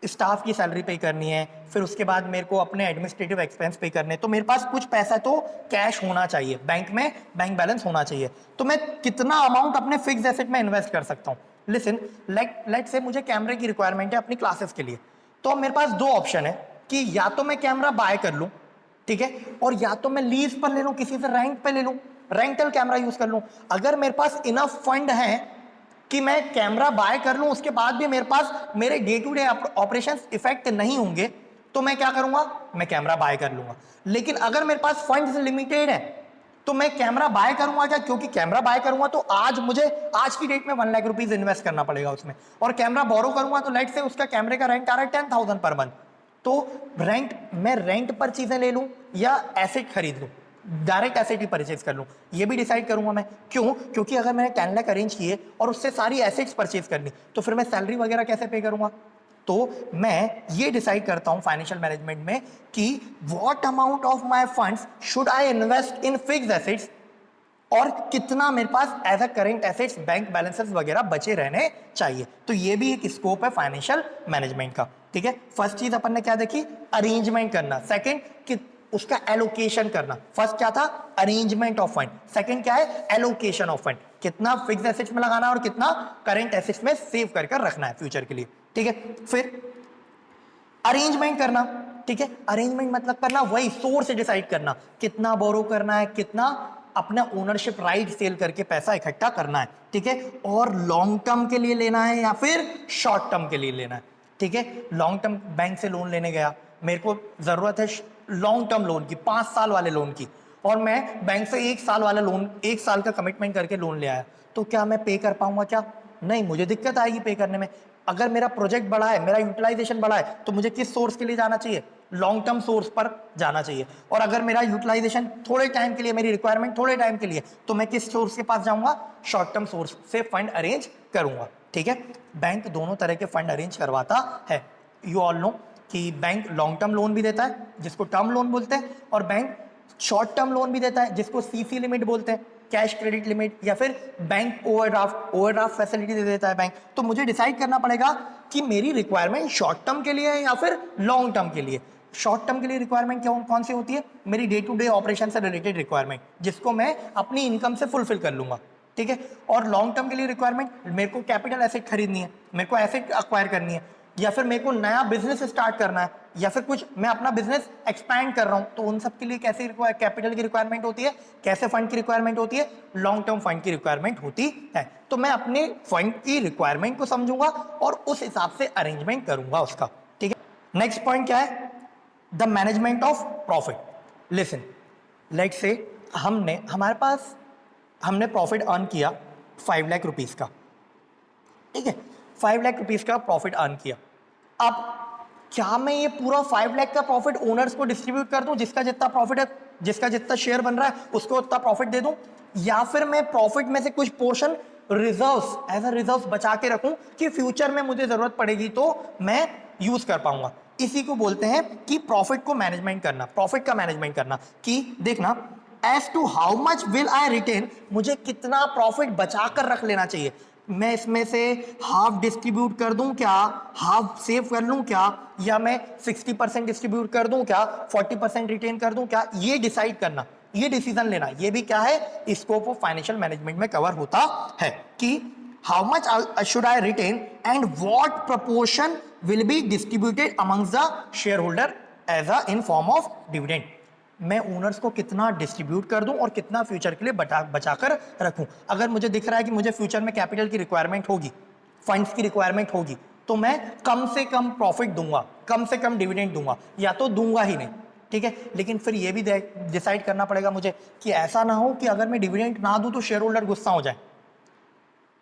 स्टाफ की सैलरी पे करनी है, फिर उसके बाद मेरे को अपने एडमिनिस्ट्रेटिव एक्सपेंस पे करने, तो मेरे पास कुछ पैसा तो कैश होना चाहिए, बैंक में बैंक बैलेंस होना चाहिए। तो मैं कितना अमाउंट अपने फिक्स्ड एसेट में इन्वेस्ट कर सकता हूँ? लिसन, लेट से मुझे कैमरे की रिक्वायरमेंट है अपनी क्लासेस के लिए, तो मेरे पास दो ऑप्शन है कि या तो मैं कैमरा बाय कर लूँ, ठीक है, और या तो मैं लीज पर ले लूँ, किसी से रेंट पे ले लूँ, रेंटल कैमरा यूज कर लूँ। अगर मेरे पास इनफ फंड है कि मैं कैमरा बाय कर लूं, उसके बाद भी मेरे पास मेरे day to day operations effect नहीं होंगे, तो मैं क्या करूंगा? मैं कैमरा बाय कर लूंगा। लेकिन अगर मेरे पास फंड्स लिमिटेड है तो मैं कैमरा बाय करूंगा क्या? क्योंकि कैमरा बाय करूंगा तो आज मुझे, आज की डेट में 1 लाख रुपीज इन्वेस्ट करना पड़ेगा उसमें, और कैमरा बोरो करूंगा तो लेट से उसका कैमरे का रेंट आ रहा है 10,000 पर मंथ। तो मैं रेंट पर चीजें ले लूं या एसेट खरीद लूं, डायरेक्ट एसेट ही परचेज कर लूं, ये भी डिसाइड करूंगा मैं। क्यों? क्योंकि अगर मैंने 10 लाख अरेंज किए और उससे सारी एसेट्स परचेज करनी, तो फिर मैं सैलरी वगैरह कैसे पे करूंगा? तो मैं ये डिसाइड करता हूं फाइनेंशियल मैनेजमेंट में कि what amount of my funds should I invest in fixed assets, और कितना मेरे पास as a current assets, bank balances वगैरह बचे रहने चाहिए। तो ये भी एक स्कोप है फाइनेंशियल मैनेजमेंट का। ठीक है, फर्स्ट चीज अपन ने क्या देखी? अरेंजमेंट करना। सेकंड कि उसका एलोकेशन करना। फर्स्ट क्या था? Arrangement of fund. सेकंड क्या है? एलोकेशन ऑफ फंड, कितना फिक्स्ड एसेट्स में लगाना और कितना करंट एसेट्स में सेव कर रखना है फ्यूचर के लिए। ठीक है, फिर अरेंजमेंट करना। ठीक है, अरेंजमेंट मतलब करना वही सोर्स डिसाइड करना, कितना बोरो करना है, कितना अपना ओनरशिप राइट सेल करके पैसा इकट्ठा करना है। ठीक है, और लॉन्ग टर्म के लिए लेना है या फिर शॉर्ट टर्म के लिए लेना है। ठीक है, लॉन्ग टर्म बैंक से लोन लेने गया, मेरे को जरूरत है लॉन्ग टर्म लोन की, 5 साल वाले लोन की, और मैं बैंक से 1 साल वाला लोन, 1 साल का कमिटमेंट करके लोन ले आया, तो क्या मैं पे कर पाऊंगा? क्या नहीं, मुझे दिक्कत आएगी पे करने में। अगर मेरा प्रोजेक्ट बड़ा है, मेरा यूटिलाइजेशन बड़ा है, तो मुझे किस सोर्स के लिए जाना चाहिए? लॉन्ग टर्म सोर्स पर जाना चाहिए। और अगर मेरा यूटिलाइजेशन थोड़े टाइम के लिए, मेरी रिक्वायरमेंट थोड़े टाइम के लिए, तो मैं किस सोर्स के पास जाऊंगा? शॉर्ट टर्म सोर्स से फंड अरेंज करूंगा। ठीक है, बैंक दोनों तरह के फंड अरेंज करवाता है। यू ऑल नो कि बैंक लॉन्ग टर्म लोन भी देता है जिसको टर्म लोन बोलते हैं, और बैंक शॉर्ट टर्म लोन भी देता है जिसको सीसी लिमिट बोलते हैं, कैश क्रेडिट लिमिट, या फिर बैंक ओवरड्राफ्ट फैसिलिटी दे देता है बैंक। तो मुझे डिसाइड करना पड़ेगा कि मेरी रिक्वायरमेंट शॉर्ट टर्म के लिए है या फिर लॉन्ग टर्म के लिए। शॉर्ट टर्म के लिए रिक्वायरमेंट कौन सी होती है? मेरी डे टू डे ऑपरेशन से रिलेटेड रिक्वायरमेंट, जिसको मैं अपनी इनकम से फुलफिल कर लूंगा। ठीक है, और लॉन्ग टर्म के लिए रिक्वायरमेंट, मेरे को कैपिटल एसेट खरीदनी है, मेरे को एसेट अक्वायर करनी है, या फिर मेरे को नया बिजनेस स्टार्ट करना है, या फिर कुछ मैं अपना बिजनेस एक्सपैंड कर रहा हूं, तो उन सब के लिए कैसे कैपिटल की रिक्वायरमेंट होती है, कैसे फंड की रिक्वायरमेंट होती है? लॉन्ग टर्म फंड की रिक्वायरमेंट होती है। तो मैं अपने फंड की रिक्वायरमेंट को समझूंगा और उस हिसाब से अरेंजमेंट करूंगा उसका। ठीक है, नेक्स्ट पॉइंट क्या है? The management of profit. Listen, let's say हमने प्रॉफिट अर्न किया 5 लाख रुपीज का, ठीक है, 5 लाख रुपीस का प्रॉफिट अर्न किया। अब क्या मैं ये पूरा 5 लाख का प्रॉफिट ओनर्स को डिस्ट्रीब्यूट कर दूं, जिसका जितना प्रॉफिट है, जिसका जितना शेयर बन रहा है उसको उतना प्रॉफिट दे दूं, या फिर मैं प्रॉफिट में से कुछ portion reserves as a reserves बचा के रखूं कि फ्यूचर में मुझे जरूरत पड़ेगी तो मैं यूज कर पाऊंगा। इसी को बोलते हैं कि प्रॉफिट को मैनेजमेंट करना, प्रॉफिट का मैनेजमेंट करना। कि देखना as to how much will I retain, मुझे कितना प्रॉफिट बचा कर रख लेना चाहिए। मैं इसमें से हाफ डिस्ट्रीब्यूट कर दूं क्या, हाफ सेव कर लूं क्या, या मैं 60% डिस्ट्रीब्यूट कर दूं क्या, 40% रिटेन कर दूं क्या, ये डिसाइड करना, ये डिसीजन लेना, ये भी क्या है, स्कोप ऑफ फाइनेंशियल मैनेजमेंट में कवर होता है। कि how much should I retain and what proportion will be distributed amongst the share holder as a in form of dividend. मैं ओनर्स को कितना डिस्ट्रीब्यूट कर दूं और कितना फ्यूचर के लिए बचाकर रखूं। अगर मुझे दिख रहा है कि मुझे फ्यूचर में कैपिटल की रिक्वायरमेंट होगी, फंड्स की रिक्वायरमेंट होगी, तो मैं कम से कम प्रॉफिट दूंगा, कम से कम डिविडेंड दूंगा, या तो दूंगा ही नहीं। ठीक है, लेकिन फिर ये भी डिसाइड करना पड़ेगा मुझे कि ऐसा ना हो कि अगर मैं डिविडेंड ना दूं तो शेयर होल्डर गुस्सा हो जाए,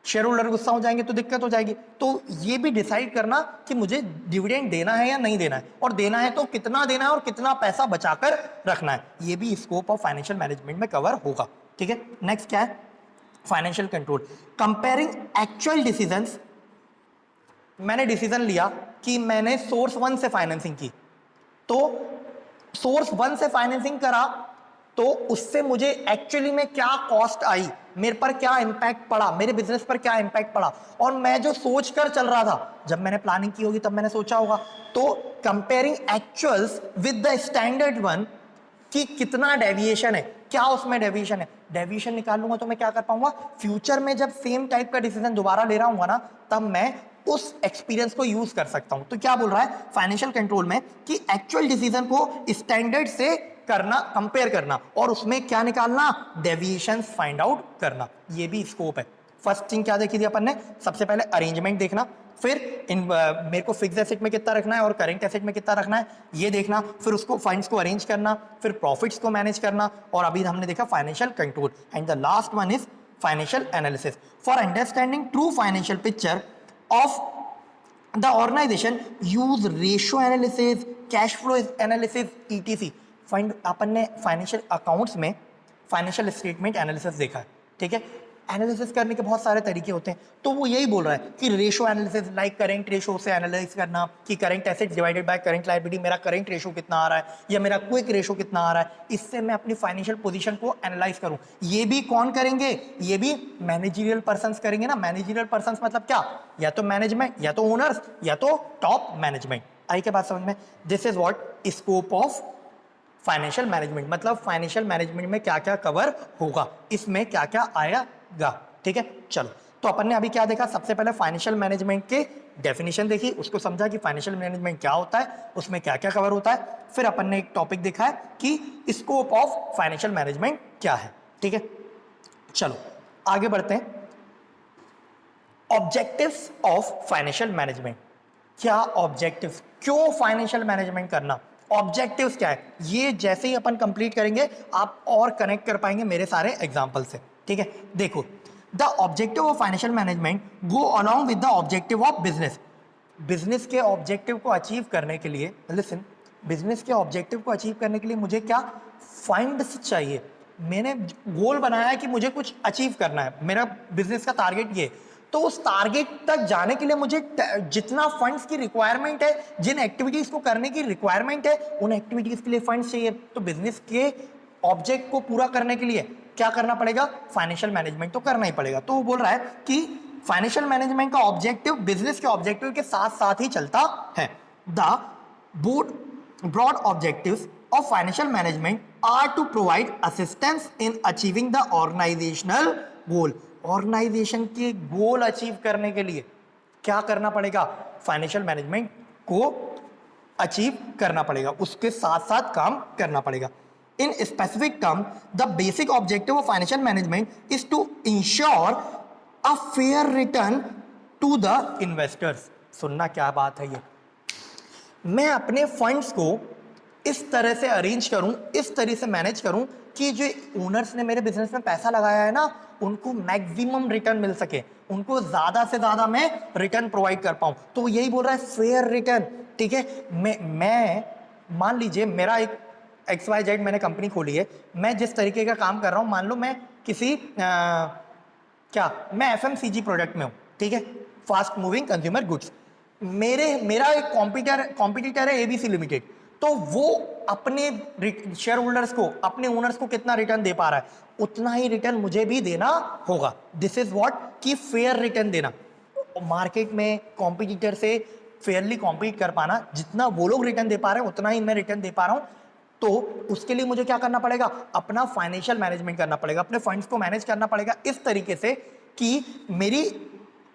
शेयर होल्डर गुस्सा हो जाएंगे तो दिक्कत हो जाएगी। तो ये भी डिसाइड करना कि मुझे डिविडेंड देना है या नहीं देना है, और देना है तो कितना देना है और कितना पैसा बचाकर रखना है, ये भी स्कोप ऑफ फाइनेंशियल मैनेजमेंट में कवर होगा। ठीक है, नेक्स्ट क्या है, financial control, comparing actual decisions. मैंने डिसीजन लिया कि मैंने सोर्स 1 से फाइनेंसिंग की, तो सोर्स 1 से फाइनेंसिंग करा तो उससे मुझे एक्चुअली में क्या कॉस्ट आई, मेरे पर क्या इंपैक्ट पड़ा, मेरे बिजनेस पर क्या इंपैक्ट पड़ा, और मैं जो सोच कर चल रहा था, जब मैंने प्लानिंग की होगी तब मैंने सोचा होगा। तो comparing actuals with the standard one, कि कितना डेविएशन है, क्या उसमें डेविएशन है, डेविएशन निकाल लूंगा तो मैं क्या कर पाऊंगा, फ्यूचर में जब सेम टाइप का डिसीजन दोबारा ले रहा हूंगा ना, तब मैं उस एक्सपीरियंस को यूज कर सकता हूं। तो क्या बोल रहा है फाइनेंशियल कंट्रोल में कि एक्चुअल डिसीजन को स्टैंडर्ड से करना, कंपेयर करना, और उसमें क्या निकालना, डेविएशंस फाइंड आउट करना, ये भी स्कोप है। फर्स्ट थिंग क्या देखी थी अपन ने, सबसे पहले अरेंजमेंट देखना, फिर इन मेरे को फिक्स एसेट में कितना रखना है और करेंट एसेट में कितना रखना है ये देखना, फिर उसको फंड्स को अरेंज करना, फिर प्रॉफिट्स को मैनेज करना, और अभी हमने देखा financial control. And the last one is financial analysis. For understanding true financial picture of the organisation use ratio analysis, cash flow analysis, etc. फंड अपन ने फाइनेंशियल अकाउंट्स में फाइनेंशियल स्टेटमेंट एनालिसिस देखा है। ठीक है, एनालिसिस करने के बहुत सारे तरीके होते हैं, तो वो यही बोल रहा है कि ratio analysis, like current ratio से एनालाइज करना कि current assets divided by current liability, मेरा करेंट रेशो कितना आ रहा है या मेरा क्विक रेशो कितना आ रहा है, इससे मैं अपनी फाइनेंशियल पोजीशन को एनालाइज करूं। ये भी कौन करेंगे, ये भी मैनेजरियल पर्संस करेंगे ना। मैनेजरियल पर्संस मतलब क्या, या तो मैनेजमेंट, या तो ओनर्स, या तो टॉप मैनेजमेंट। आई के बात समझ में, this is what scope of financial management, मतलब फाइनेंशियल मैनेजमेंट में क्या क्या कवर होगा, इसमें क्या क्या आएगा। ठीक है, चलो तो अपन ने अभी क्या देखा, सबसे पहले फाइनेंशियल मैनेजमेंट के डेफिनेशन देखी, उसको समझा कि फाइनेंशियल मैनेजमेंट क्या होता है, उसमें क्या क्या कवर होता है। फिर अपन ने एक टॉपिक देखा है कि स्कोप ऑफ फाइनेंशियल मैनेजमेंट क्या है। ठीक है, चलो आगे बढ़ते हैं। ऑब्जेक्टिव्स ऑफ फाइनेंशियल मैनेजमेंट, क्या ऑब्जेक्टिव्स, क्यों फाइनेंशियल मैनेजमेंट करना, ऑब्जेक्टिव्स क्या है, ये जैसे ही अपन कंप्लीट करेंगे आप और कनेक्ट कर पाएंगे मेरे सारे एग्जांपल से। ठीक है, देखो, the objective of financial management go along with the objective of business. Business के ऑब्जेक्टिव को अचीव करने के लिए, लिसन, बिजनेस के ऑब्जेक्टिव को अचीव करने के लिए मुझे क्या, फंड्स चाहिए। मैंने गोल बनाया है कि मुझे कुछ अचीव करना है, मेरा बिजनेस का टारगेट ये, तो उस टारगेट तक जाने के लिए मुझे जितना फंड्स की रिक्वायरमेंट है, जिन एक्टिविटीज को करने की रिक्वायरमेंट है, उन एक्टिविटीज के लिए फंड्स चाहिए। तो बिजनेस के ऑब्जेक्ट को पूरा करने के लिए क्या करना पड़ेगा, फाइनेंशियल मैनेजमेंट तो करना ही पड़ेगा। तो वो बोल रहा है कि फाइनेंशियल मैनेजमेंट का ऑब्जेक्टिव बिजनेस के ऑब्जेक्टिव के साथ साथ ही चलता है। The broad objectives of financial management are to provide assistance in achieving the organizational goal। Organization के गोल अचीव करने के लिए क्या करना पड़ेगा, फाइनेंशियल मैनेजमेंट को अचीव करना पड़ेगा, उसके साथ साथ काम करना पड़ेगा। In specific term, the basic objective of financial management is to ensure a fair return to the investors. सुनना क्या बात है ये, मैं अपने फंड्स को इस तरह से अरेंज करूं, इस तरह से मैनेज करूं कि जो ओनर्स ने मेरे बिजनेस में पैसा लगाया है ना, उनको मैक्सिमम रिटर्न मिल सके, उनको ज्यादा से ज्यादा मैं रिटर्न प्रोवाइड कर पाऊं। तो यही बोल रहा है फेयर रिटर्न। ठीक है, मैं मान लीजिए मेरा एक XYZ मैंने कंपनी खोली है, मैं जिस तरीके का काम कर रहा हूं, मान लो मैं किसी मैं FMCG प्रोडक्ट में हूं, ठीक है, फास्ट मूविंग कंज्यूमर गुड्स। मेरा एक कॉम्पिटिटर है ABC लिमिटेड, तो वो अपने शेयर होल्डर्स को, अपने ओनर्स को कितना रिटर्न दे पा रहा है, उतना ही रिटर्न मुझे भी देना होगा। दिस इज व्हाट कि फेयर रिटर्न देना। मार्केट में कॉम्पिटिटर से फेयरली कॉम्पीट कर पाना, जितना वो लोग रिटर्न दे पा रहे हैं उतना ही मैं रिटर्न दे पा रहा हूं। तो उसके लिए मुझे क्या करना पड़ेगा, अपना फाइनेंशियल मैनेजमेंट करना पड़ेगा, अपने फंड्स को मैनेज करना पड़ेगा इस तरीके से कि मेरी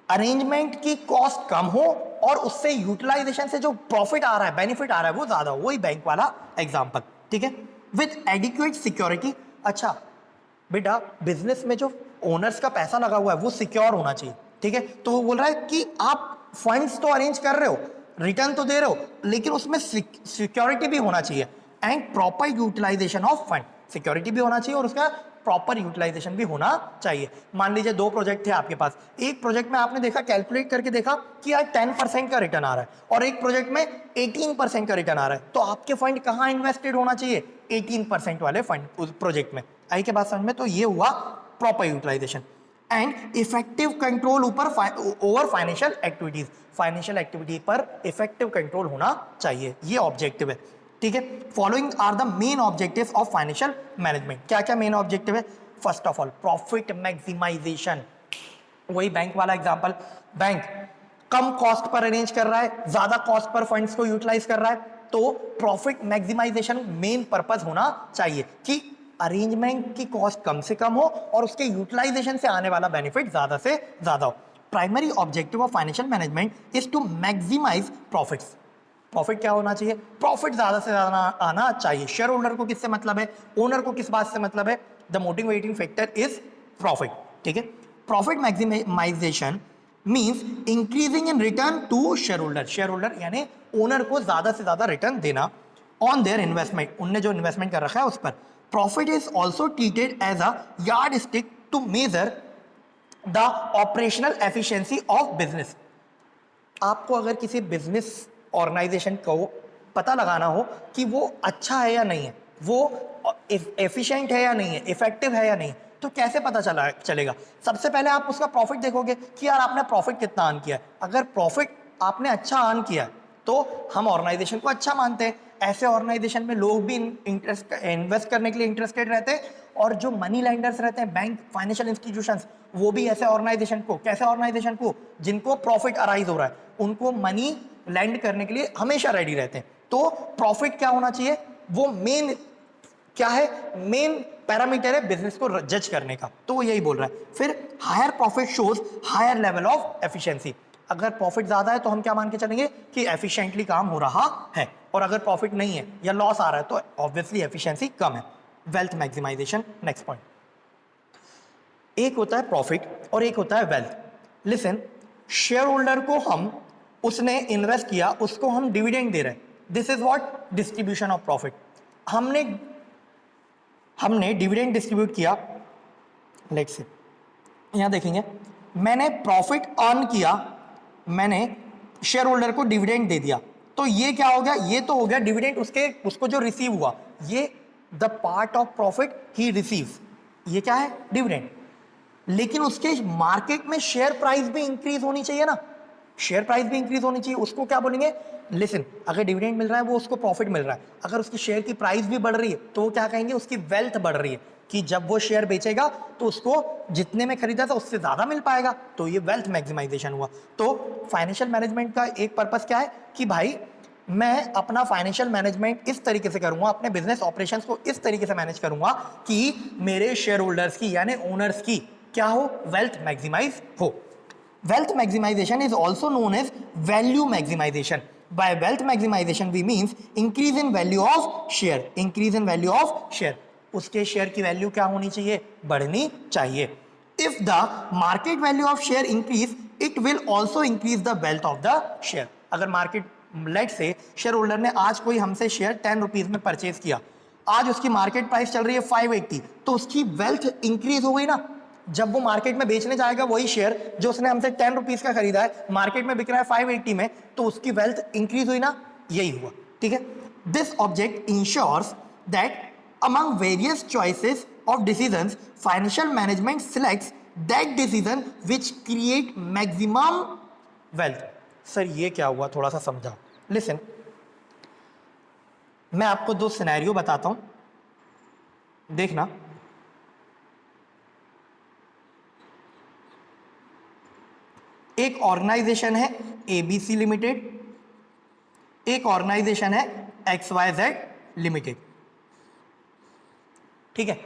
अरेंजमेंट की कॉस्ट कम हो और उससे यूटिलाइजेशन से जो प्रॉफिट आ रहा है, बेनिफिट आ रहा है, वो ज्यादा हो। वही बैंक वाला एग्जांपल। ठीक है, विद एडिक्वेट सिक्योरिटी। अच्छा बेटा, बिजनेस में जो ओनर्स का पैसा लगा हुआ है वो सिक्योर होना चाहिए। ठीक है, तो वो बोल रहा है कि आप फंड्स तो अरेंज कर रहे हो, रिटर्न तो दे रहे हो, लेकिन उसमें सिक्योरिटी भी होना चाहिए and proper utilization of fund. Security भी होना चाहिए और उसका प्रॉपर यूटिलाइजेशन भी होना चाहिए। मान लीजिए 2 प्रोजेक्ट थे आपके पास, एक प्रोजेक्ट में आपने देखा, कैलकुलेट करके देखा कि यार 10% का रिटर्न आ रहा है और एक प्रोजेक्ट में 18% का रिटर्न आ रहा है, तो आपके फंड कहाँ इन्वेस्टेड होना चाहिए, 18% वाले फंड उस प्रोजेक्ट में। आई के बात समझ में? तो ये हुआ proper utilization and effective control over financial activities. Financial activity पर इफेक्टिव कंट्रोल होना चाहिए, ये ऑब्जेक्टिव है। ठीक है, following are the main objectives of financial management. क्या क्या मेन ऑब्जेक्टिव है? First of all profit maximization. वही बैंक वाला एग्जांपल, बैंक कम कॉस्ट पर अरेंज कर रहा है, ज्यादा कॉस्ट पर फंड्स को यूटिलाइज कर रहा है, तो प्रॉफिट मैक्सिमाइजेशन मेन पर्पस होना चाहिए कि अरेंजमेंट की कॉस्ट कम से कम हो और उसके यूटिलाइजेशन से आने वाला बेनिफिट ज्यादा से ज्यादा हो। Primary objective of financial management is to maximize profits. Profit क्या होना चाहिए? प्रॉफिट ज्यादा से ज्यादा आना चाहिए। शेयर होल्डर को किससे मतलब है, ओनर को किस बात से मतलब है? The motivating factor is profit. ठीक है, profit maximization means increasing in return to share holder. Share holder यानी ओनर को ज्यादा से ज्यादा रिटर्न देना ऑन देयर इन्वेस्टमेंट, उनने जो इन्वेस्टमेंट कर रखा है उस पर। Profit is also treated as a yard stick to measure the operational efficiency of business. आपको अगर किसी बिजनेस ऑर्गेनाइजेशन को पता लगाना हो कि वो अच्छा है या नहीं है, वो एफिशिएंट है या नहीं है, इफेक्टिव है या नहीं, तो कैसे पता चलेगा? सबसे पहले आप उसका प्रॉफिट देखोगे कि यार आपने प्रॉफिट कितना अर्न किया है। अगर प्रॉफिट आपने अच्छा अर्न किया तो हम ऑर्गेनाइजेशन को अच्छा मानते हैं। ऐसे ऑर्गेनाइजेशन में लोग भी इन्वेस्ट करने के लिए इंटरेस्टेड रहते हैं और जो मनी लेंडर्स रहते हैं, बैंक, फाइनेंशियल इंस्टीट्यूशंस, वो भी ऐसे ऑर्गेनाइजेशन को, कैसे ऑर्गेनाइजेशन को, जिनको प्रॉफिट अराइज हो रहा है, उनको मनी लैंड करने के लिए हमेशा रेडी रहते हैं। तो प्रॉफिट क्या होना चाहिए? वो मेन क्या है? मेन पैरामीटर है बिजनेस को जज करने का। तो वो यही बोल रहा है। फिर higher profit shows higher level of efficiency. अगर प्रॉफिट ज्यादा है तो हम क्या मान के चलेंगे कि एफिशिएंटली काम हो रहा है, और अगर प्रॉफिट नहीं है या लॉस आ रहा है तो ऑब्वियसली एफिशिएंसी कम है। Wealth maximization, next point. एक होता है प्रॉफिट और एक होता है वेल्थ। लिसन, शेयर होल्डर को हम, उसने इन्वेस्ट किया, उसको हम डिविडेंड दे रहे हैं। This is what? Distribution of profit. हमने डिविडेंड डिस्ट्रीब्यूट किया। लेट्स से यहां देखेंगे, मैंने प्रॉफिट अर्न किया, मैंने शेयर होल्डर को डिविडेंड दे दिया, तो ये क्या हो गया? ये तो हो गया डिविडेंड उसको जो रिसीव हुआ, ये the part of profit he receives, ये क्या है? डिविडेंड। लेकिन उसके मार्केट में शेयर प्राइस भी इंक्रीज होनी चाहिए ना, शेयर प्राइस भी इंक्रीज होनी चाहिए। उसको क्या बोलेंगे? लिसन, अगर डिविडेंड मिल रहा है वो उसको प्रॉफिट मिल रहा है, अगर उसकी शेयर की प्राइस भी बढ़ रही है तो वो क्या कहेंगे? उसकी वेल्थ बढ़ रही है, कि जब वो शेयर बेचेगा तो उसको जितने में खरीदा था उससे ज्यादा मिल पाएगा, तो ये वेल्थ मैक्सिमाइजेशन हुआ। तो फाइनेंशियल मैनेजमेंट का एक पर्पस क्या है कि भाई मैं अपना फाइनेंशियल मैनेजमेंट इस तरीके से करूंगा, अपने बिजनेस ऑपरेशंस को इस तरीके से मैनेज करूंगा कि मेरे शेयर होल्डर्स की यानी ओनर्स की क्या हो? वेल्थ मैक्सिमाइज हो। Wealth maximization is also known as value maximization. By wealth maximization we means increase in value of share. Increase in value of share. उसके शेयर की वैल्यू क्या होनी चाहिए? बढ़नी चाहिए। If the market value of share increase, it will also increase the wealth of the share. अगर market, late से share holder ने आज कोई हमसे शेयर 10 रुपीज में परचेज किया, आज उसकी मार्केट प्राइस चल रही है 580, तो उसकी वेल्थ इंक्रीज हो गई ना, जब वो मार्केट में बेचने जाएगा वही शेयर जो उसने हमसे 10 रुपीज का खरीदा है, मार्केट में बिक रहा है 580 में, तो उसकी वेल्थ इंक्रीज हुई ना, यही हुआ। ठीक है, this object ensures that among various choices of decisions financial management selects that decision which create maximum wealth. Sir ये क्या हुआ, थोड़ा सा समझाओ। लिसन, मैं आपको 2 सिनेरियो बताता हूं, देखना। एक ऑर्गेनाइजेशन है एबीसी लिमिटेड, एक ऑर्गेनाइजेशन है XYZ लिमिटेड। ठीक है,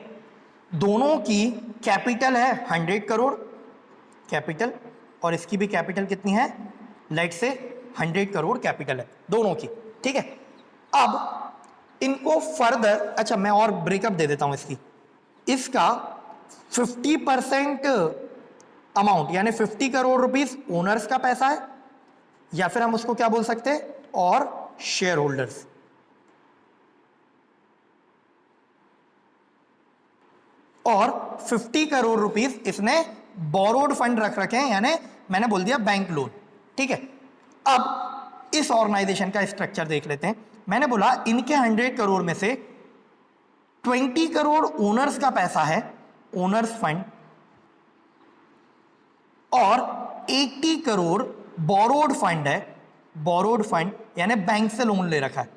दोनों की कैपिटल है 100 करोड़ कैपिटल, और इसकी भी कैपिटल कितनी है, लेट से 100 करोड़ कैपिटल है दोनों की। ठीक है, अब इनको फर्दर, अच्छा मैं और ब्रेकअप दे देता हूं इसका 50% अमाउंट यानी 50 करोड़ रुपीस ओनर्स का पैसा है, या फिर हम उसको क्या बोल सकते हैं, और शेयर होल्डर्स। और 50 करोड़ रुपीस इसने बोरोड फंड रख रखे हैं, यानी मैंने बोल दिया बैंक लोन। ठीक है, अब इस ऑर्गेनाइजेशन का स्ट्रक्चर देख लेते हैं। मैंने बोला इनके 100 करोड़ में से 20 करोड़ ओनर्स का पैसा है, ओनर्स फंड, और 80 करोड़ बोरोड फंड है, बोरोड फंड यानी बैंक से लोन ले रखा है।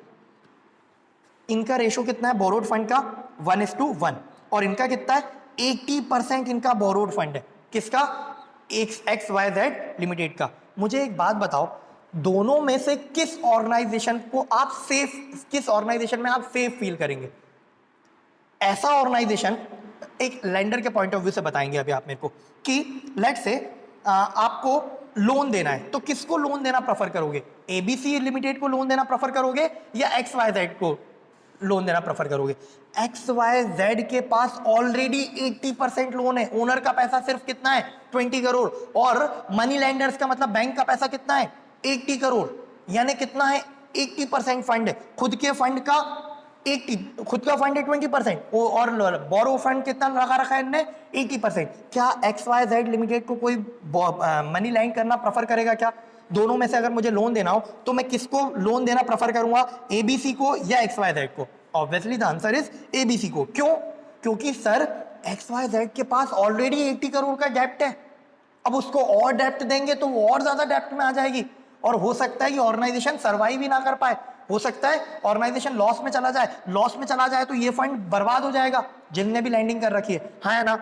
इनका रेशो कितना है बोरोड फंड का, 1:1, और इनका कितना है, 80% इनका बोरोड फंड है। किसका, XYZ लिमिटेड का। मुझे एक बात बताओ, दोनों में से किस ऑर्गेनाइजेशन को आप सेफ, किस ऑर्गेनाइजेशन में आप सेफ फील करेंगे? ऐसा ऑर्गेनाइजेशन, एक लेंडर के पॉइंट ऑफ व्यू से बताएंगे अभी आप मेरे को, कि लेट से आपको लोन देना है, तो किसको लोन देना प्रेफर करोगे? एबीसी लिमिटेड को लोन देना प्रेफर करोगे या XYZ को लोन देना प्रेफर करोगे? XYZ के पास ऑलरेडी 80% लोन है, ओनर का पैसा सिर्फ कितना है, 20 करोड़, और मनी लैंडर्स का मतलब बैंक का पैसा कितना है, 80 करोड़, यानी कितना है, 80% फंड है। खुद के फंड का 80, खुद का फंड है 20%, और बोरो फंड कितना लगा रखा है इनने, 80%। क्या XYZ लिमिटेड को कोई मनी लैंड करना प्रेफर करेगा क्या? दोनों में से अगर मुझे लोन देना हो तो मैं किसको लोन देना प्रेफर करूंगा, एबीसी को या XYZ को? Obviously the answer is ABC को। क्यों? क्योंकि सर XYZ के पास ऑलरेडी 80 करोड़ का डेप्ट है, अब उसको और डेप्ट देंगे तो वो और ज्यादा डेप्ट में आ जाएगी, और हो सकता है कि ऑर्गेनाइजेशन सर्वाइव ही ना कर पाए, हो सकता है ऑर्गेनाइजेशन लॉस में चला जाए। लॉस में चला जाए तो ये फंड बर्बाद हो जाएगा जिनने भी लैंडिंग कर रखी है ना?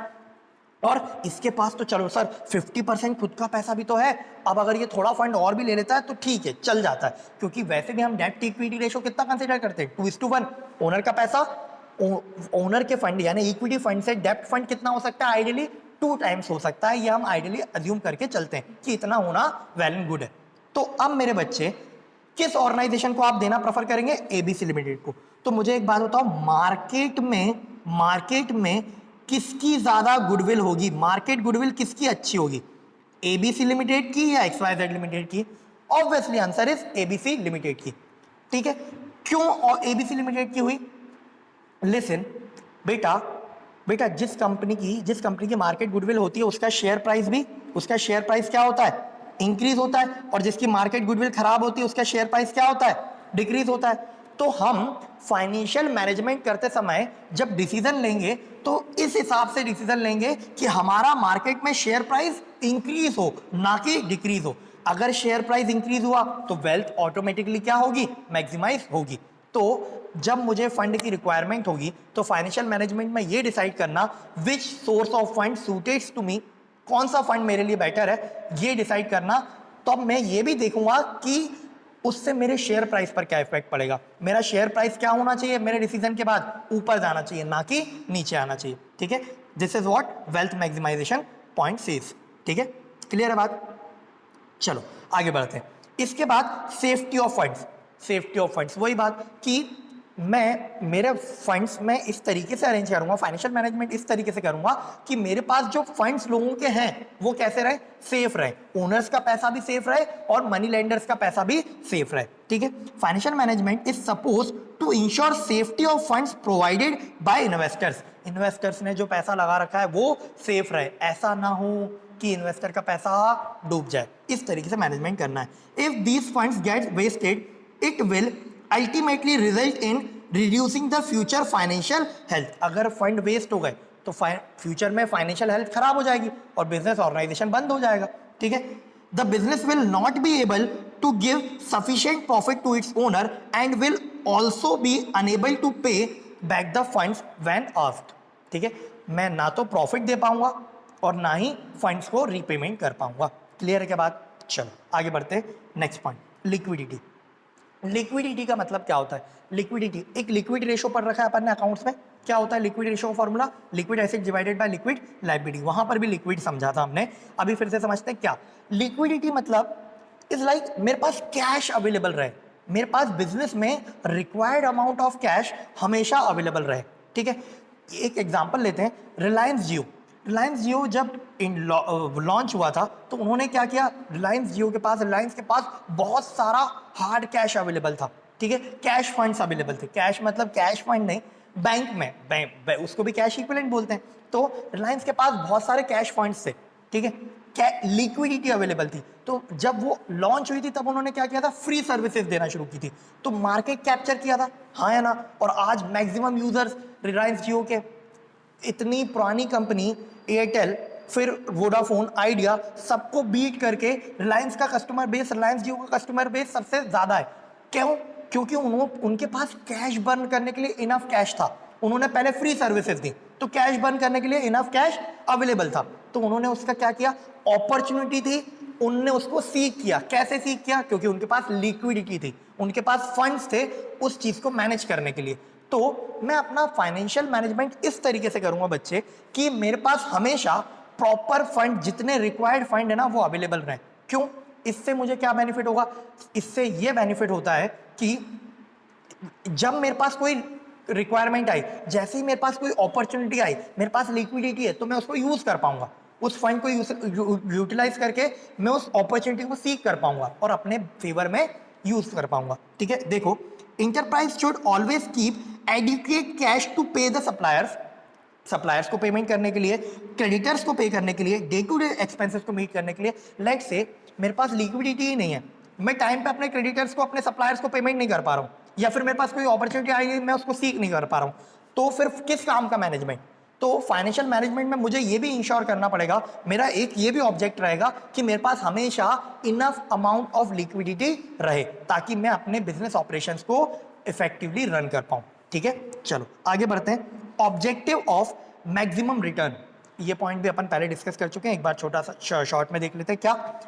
और इसके पास तो चलो सर 50% खुद का पैसा भी तो है, अब अगर ये थोड़ा फंड और भी ले लेता है तो ठीक है, चल जाता है, क्योंकि वैसे भी हम डेट इक्विटी रेशो कितना कंसीडर करते हैं, 2:1। ओनर का पैसा, ओनर के फंड यानी इक्विटी फंड से डेप्ट फंड कितना हो सकता है, आइडियली 2 टाइम्स हो सकता है, ये हम आइडियली अज्यूम करके चलते हैं कि इतना होना वेल एंड गुड है। तो अब मेरे बच्चे, किस ऑर्गेनाइजेशन को आप देना प्रेफर करेंगे? एबीसी लिमिटेड को। तो मुझे एक बात बताओ, मार्केट में किसकी ज्यादा गुडविल होगी, मार्केट गुडविल किसकी अच्छी होगी, एबीसी लिमिटेड की या XYZ लिमिटेड की? Obviously answer is ABC limited की। ठीक है, क्यों और एबीसी लिमिटेड की हुई? लिसन बेटा, जिस कंपनी की मार्केट गुडविल होती है उसका शेयर प्राइस क्या होता है, इंक्रीज होता है, और जिसकी मार्केट गुडविल खराब होती है उसका शेयर प्राइस क्या होता है, डिक्रीज होता है। तो हम फाइनेंशियल मैनेजमेंट करते समय जब डिसीजन लेंगे तो इस हिसाब से डिसीजन लेंगे कि हमारा मार्केट में शेयर प्राइस इंक्रीज हो, ना कि डिक्रीज हो। अगर शेयर प्राइस इंक्रीज हुआ तो वेल्थ ऑटोमेटिकली क्या होगी, मैक्सिमाइज होगी। तो जब मुझे फंड की रिक्वायरमेंट होगी तो फाइनेंशियल मैनेजमेंट में ये डिसाइड करना which source of fund suits to me, कौन सा फंड मेरे लिए बेटर है, ये डिसाइड करना। तो अब मैं ये भी देखूंगा कि उससे मेरे शेयर प्राइस पर क्या इफेक्ट पड़ेगा। मेरा शेयर प्राइस क्या होना चाहिए मेरे डिसीजन के बाद, ऊपर जाना चाहिए, ना कि नीचे आना चाहिए। ठीक है, this is what wealth maximization point says. ठीक है, क्लियर है बात? चलो आगे बढ़ते हैं। इसके बाद सेफ्टी ऑफ फंड्स, वही बात कि मैं मेरे फंड्स में इस तरीके से अरेंज करूंगा, फाइनेंशियल मैनेजमेंट इस तरीके से करूंगा कि मेरे पास जो फंड्स लोगों के हैं वो कैसे रहे, सेफ रहे, ओनर्स का पैसा भी सेफ रहे और मनी लेंडर्स का पैसा भी सेफ रहे। ठीक है, financial management is suppose to ensure safety of funds provided by investors. Investors ने जो पैसा लगा रखा है वो सेफ रहे, ऐसा ना हो कि इन्वेस्टर का पैसा डूब जाए। इस तरीके से मैनेजमेंट करना है। If these funds get wasted it will ultimately result in reducing the future financial health. अगर फंड वेस्ट हो गए तो फ्यूचर में फाइनेंशियल हेल्थ खराब हो जाएगी और बिजनेस ऑर्गेनाइजेशन बंद हो जाएगा। ठीक है, the business will not be able to give sufficient profit to its owner and will also be unable to pay back the funds when asked. ठीक है, मैं ना तो प्रॉफिट दे पाऊंगा और ना ही फंड्स को रीपेमेंट कर पाऊंगा। क्लियर है क्या बात? चलो आगे बढ़ते हैं। Next point, liquidity. लिक्विडिटी का मतलब क्या होता है? लिक्विडिटी, एक लिक्विड रेशो पढ़ रखा है अपन ने अकाउंट्स में। क्या होता है liquid ratio formula? Liquid asset divided by liquid liability. वहां पर भी लिक्विड समझा था हमने, अभी फिर से समझते हैं क्या लिक्विडिटी मतलब। इज लाइक मेरे पास कैश अवेलेबल रहे, मेरे पास बिजनेस में रिक्वायर्ड अमाउंट ऑफ कैश हमेशा अवेलेबल रहे। ठीक है, एक एग्जांपल लेते हैं, रिलायंस जियो। रिलायंस जियो जब लॉन्च हुआ था तो उन्होंने क्या किया, रिलायंस के पास बहुत सारा हार्ड कैश अवेलेबल था। ठीक है, कैश फंड्स अवेलेबल थे। कैश मतलब कैश फंड नहीं, बैंक में उसको भी कैश इक्विवेलेंट बोलते हैं। तो रिलायंस के पास बहुत सारे कैश फंड्स थे। ठीक है, लिक्विडिटी अवेलेबल थी। तो जब वो लॉन्च हुई थी तब उन्होंने क्या किया था, फ्री सर्विसेज देना शुरू की थी, तो मार्केट कैप्चर किया था, हाँ या ना। और आज मैक्सिमम यूजर्स रिलायंस जियो के, इतनी पुरानी कंपनी एयरटेल, फिर वोडाफोन, आइडिया, सबको बीट करके रिलायंस का कस्टमर बेस, रिलायंस जियो का कस्टमर बेस सबसे ज्यादा है। क्यों? क्योंकि उनके पास कैश बर्न करने के लिए इनफ कैश था। उन्होंने पहले फ्री सर्विसेज दी तो कैश बर्न करने के लिए इनफ कैश अवेलेबल था, तो उन्होंने उसका क्या किया, अपॉर्चुनिटी थी, उनने उसको सीख किया। कैसे सीख किया? क्योंकि उनके पास लिक्विडिटी थी, उनके पास फंड्स थे उस चीज को मैनेज करने के लिए। तो मैं अपना फाइनेंशियल मैनेजमेंट इस तरीके से करूंगा बच्चे कि मेरे पास हमेशा प्रॉपर फंड, जितने रिक्वायर्ड फंड है ना वो अवेलेबल रहे। क्यों? इससे मुझे क्या बेनिफिट होगा? इससे ये बेनिफिट होता है कि जब मेरे पास कोई रिक्वायरमेंट आई, जैसे ही मेरे पास कोई अपॉर्चुनिटी आई, मेरे पास लिक्विडिटी है, तो मैं उसको यूज कर पाऊंगा, उस फंड को यूटिलाइज करके मैं उस अपॉर्चुनिटी को सीख कर पाऊंगा और अपने फेवर में यूज कर पाऊंगा। ठीक है, देखो, enterprise should always keep adequate cash to pay the suppliers को पेमेंट करने के लिए, क्रेडिटर्स को पे करने के लिए, डे टू डे एक्सपेंसेस को मीट करने के लिए। लेट्स से मेरे पास लिक्विडिटी ही नहीं है, मैं टाइम पे अपने क्रेडिटर्स को, अपने सप्लायर्स को पेमेंट नहीं कर पा रहा हूँ, या फिर मेरे पास कोई अपॉर्चुनिटी आई मैं उसको सीख नहीं कर पा रहा हूँ, तो फिर किस काम का मैनेजमेंट? तो फाइनेंशियल मैनेजमेंट में मुझे ये भी इंश्योर करना पड़ेगा, मेरा एक ये भी ऑब्जेक्ट रहेगा कि मेरे पास हमेशा इनफ अमाउंट ऑफ लिक्विडिटी रहे, ताकि मैं अपने बिजनेस ऑपरेशंस को इफेक्टिवली रन कर पाऊँ। ठीक है, चलो आगे बढ़ते हैं। ऑब्जेक्टिव ऑफ मैक्सिमम रिटर्न, ये पॉइंट भी अपन पहले डिस्कस कर चुके हैं, एक बार छोटा सा शॉर्ट में देख लेते हैं। क्या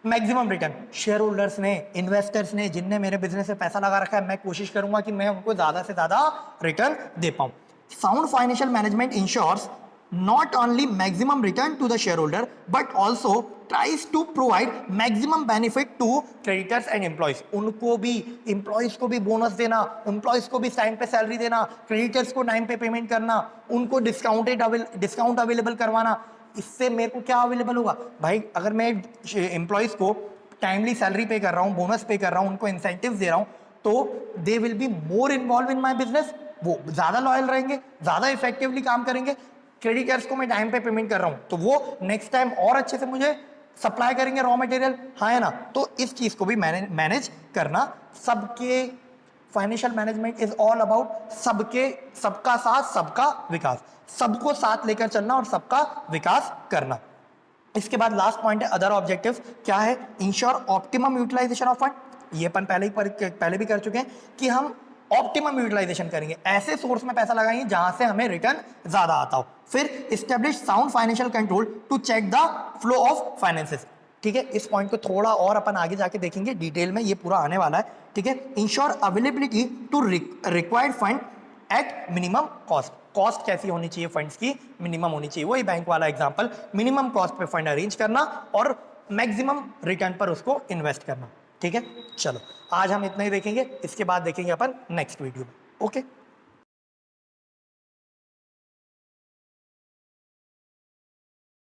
मैक्सिमम रिटर्न? शेयर होल्डर्स ने, इन्वेस्टर्स ने, जिनने मेरे बिजनेस में पैसा लगा रखा है, मैं कोशिश करूंगा कि मैं उनको ज्यादा से ज्यादा रिटर्न दे पाऊं। Sound financial management ensures not only maximum return to the shareholder but also tries to provide maximum benefit to creditors and employees। उनको भी, employees को भी बोनस देना, employees को भी टाइम पे सैलरी देना, creditors को टाइम पे पेमेंट करना, उनको डिस्काउंट अवेलेबल करवाना। इससे मेरे को क्या अवेलेबल होगा भाई? अगर मैं एम्प्लॉयज को टाइमली सैलरी पे कर रहा हूँ, बोनस पे कर रहा हूँ, उनको इंसेंटिव्स दे रहा हूँ, तो they will be more involve in my business, वो ज्यादा लॉयल रहेंगे, ज्यादा इफेक्टिवली काम करेंगे। क्रेडिटर्स को मैं टाइम पे पेमेंट कर रहा हूं तो वो नेक्स्ट टाइम और अच्छे से मुझे सप्लाई करेंगे रॉ मटेरियल, हाँ है ना। तो इस चीज को भी मैनेज करना, सबके financial management is all about सबका साथ सबका विकास, सबको साथ लेकर चलना और सबका विकास करना। इसके बाद लास्ट पॉइंट है अदर ऑब्जेक्टिव्स। क्या है? Ensure optimum utilization of fund. ये अपन पहले भी कर चुके हैं कि हम ऑप्टिमम यूटिलाइजेशन करेंगे, ऐसे सोर्स में पैसा लगाएंगे जहां से हमें रिटर्न ज्यादा आता हो। फिर establish sound financial control to check the flow of finances. ठीक है, इस पॉइंट को थोड़ा और अपन आगे जाके देखेंगे डिटेल में, ये पूरा आने वाला है। ठीक है, ensure availability to required fund at minimum cost. Cost कैसी होनी चाहिए फंड्स की? मिनिमम होनी चाहिए। वही बैंक वाला एग्जांपल, मिनिमम कॉस्ट पे फंड अरेंज करना और मैक्सिमम रिटर्न पर उसको इन्वेस्ट करना। ठीक है, चलो आज हम इतना ही देखेंगे, इसके बाद देखेंगे अपन नेक्स्ट वीडियो में। ओके।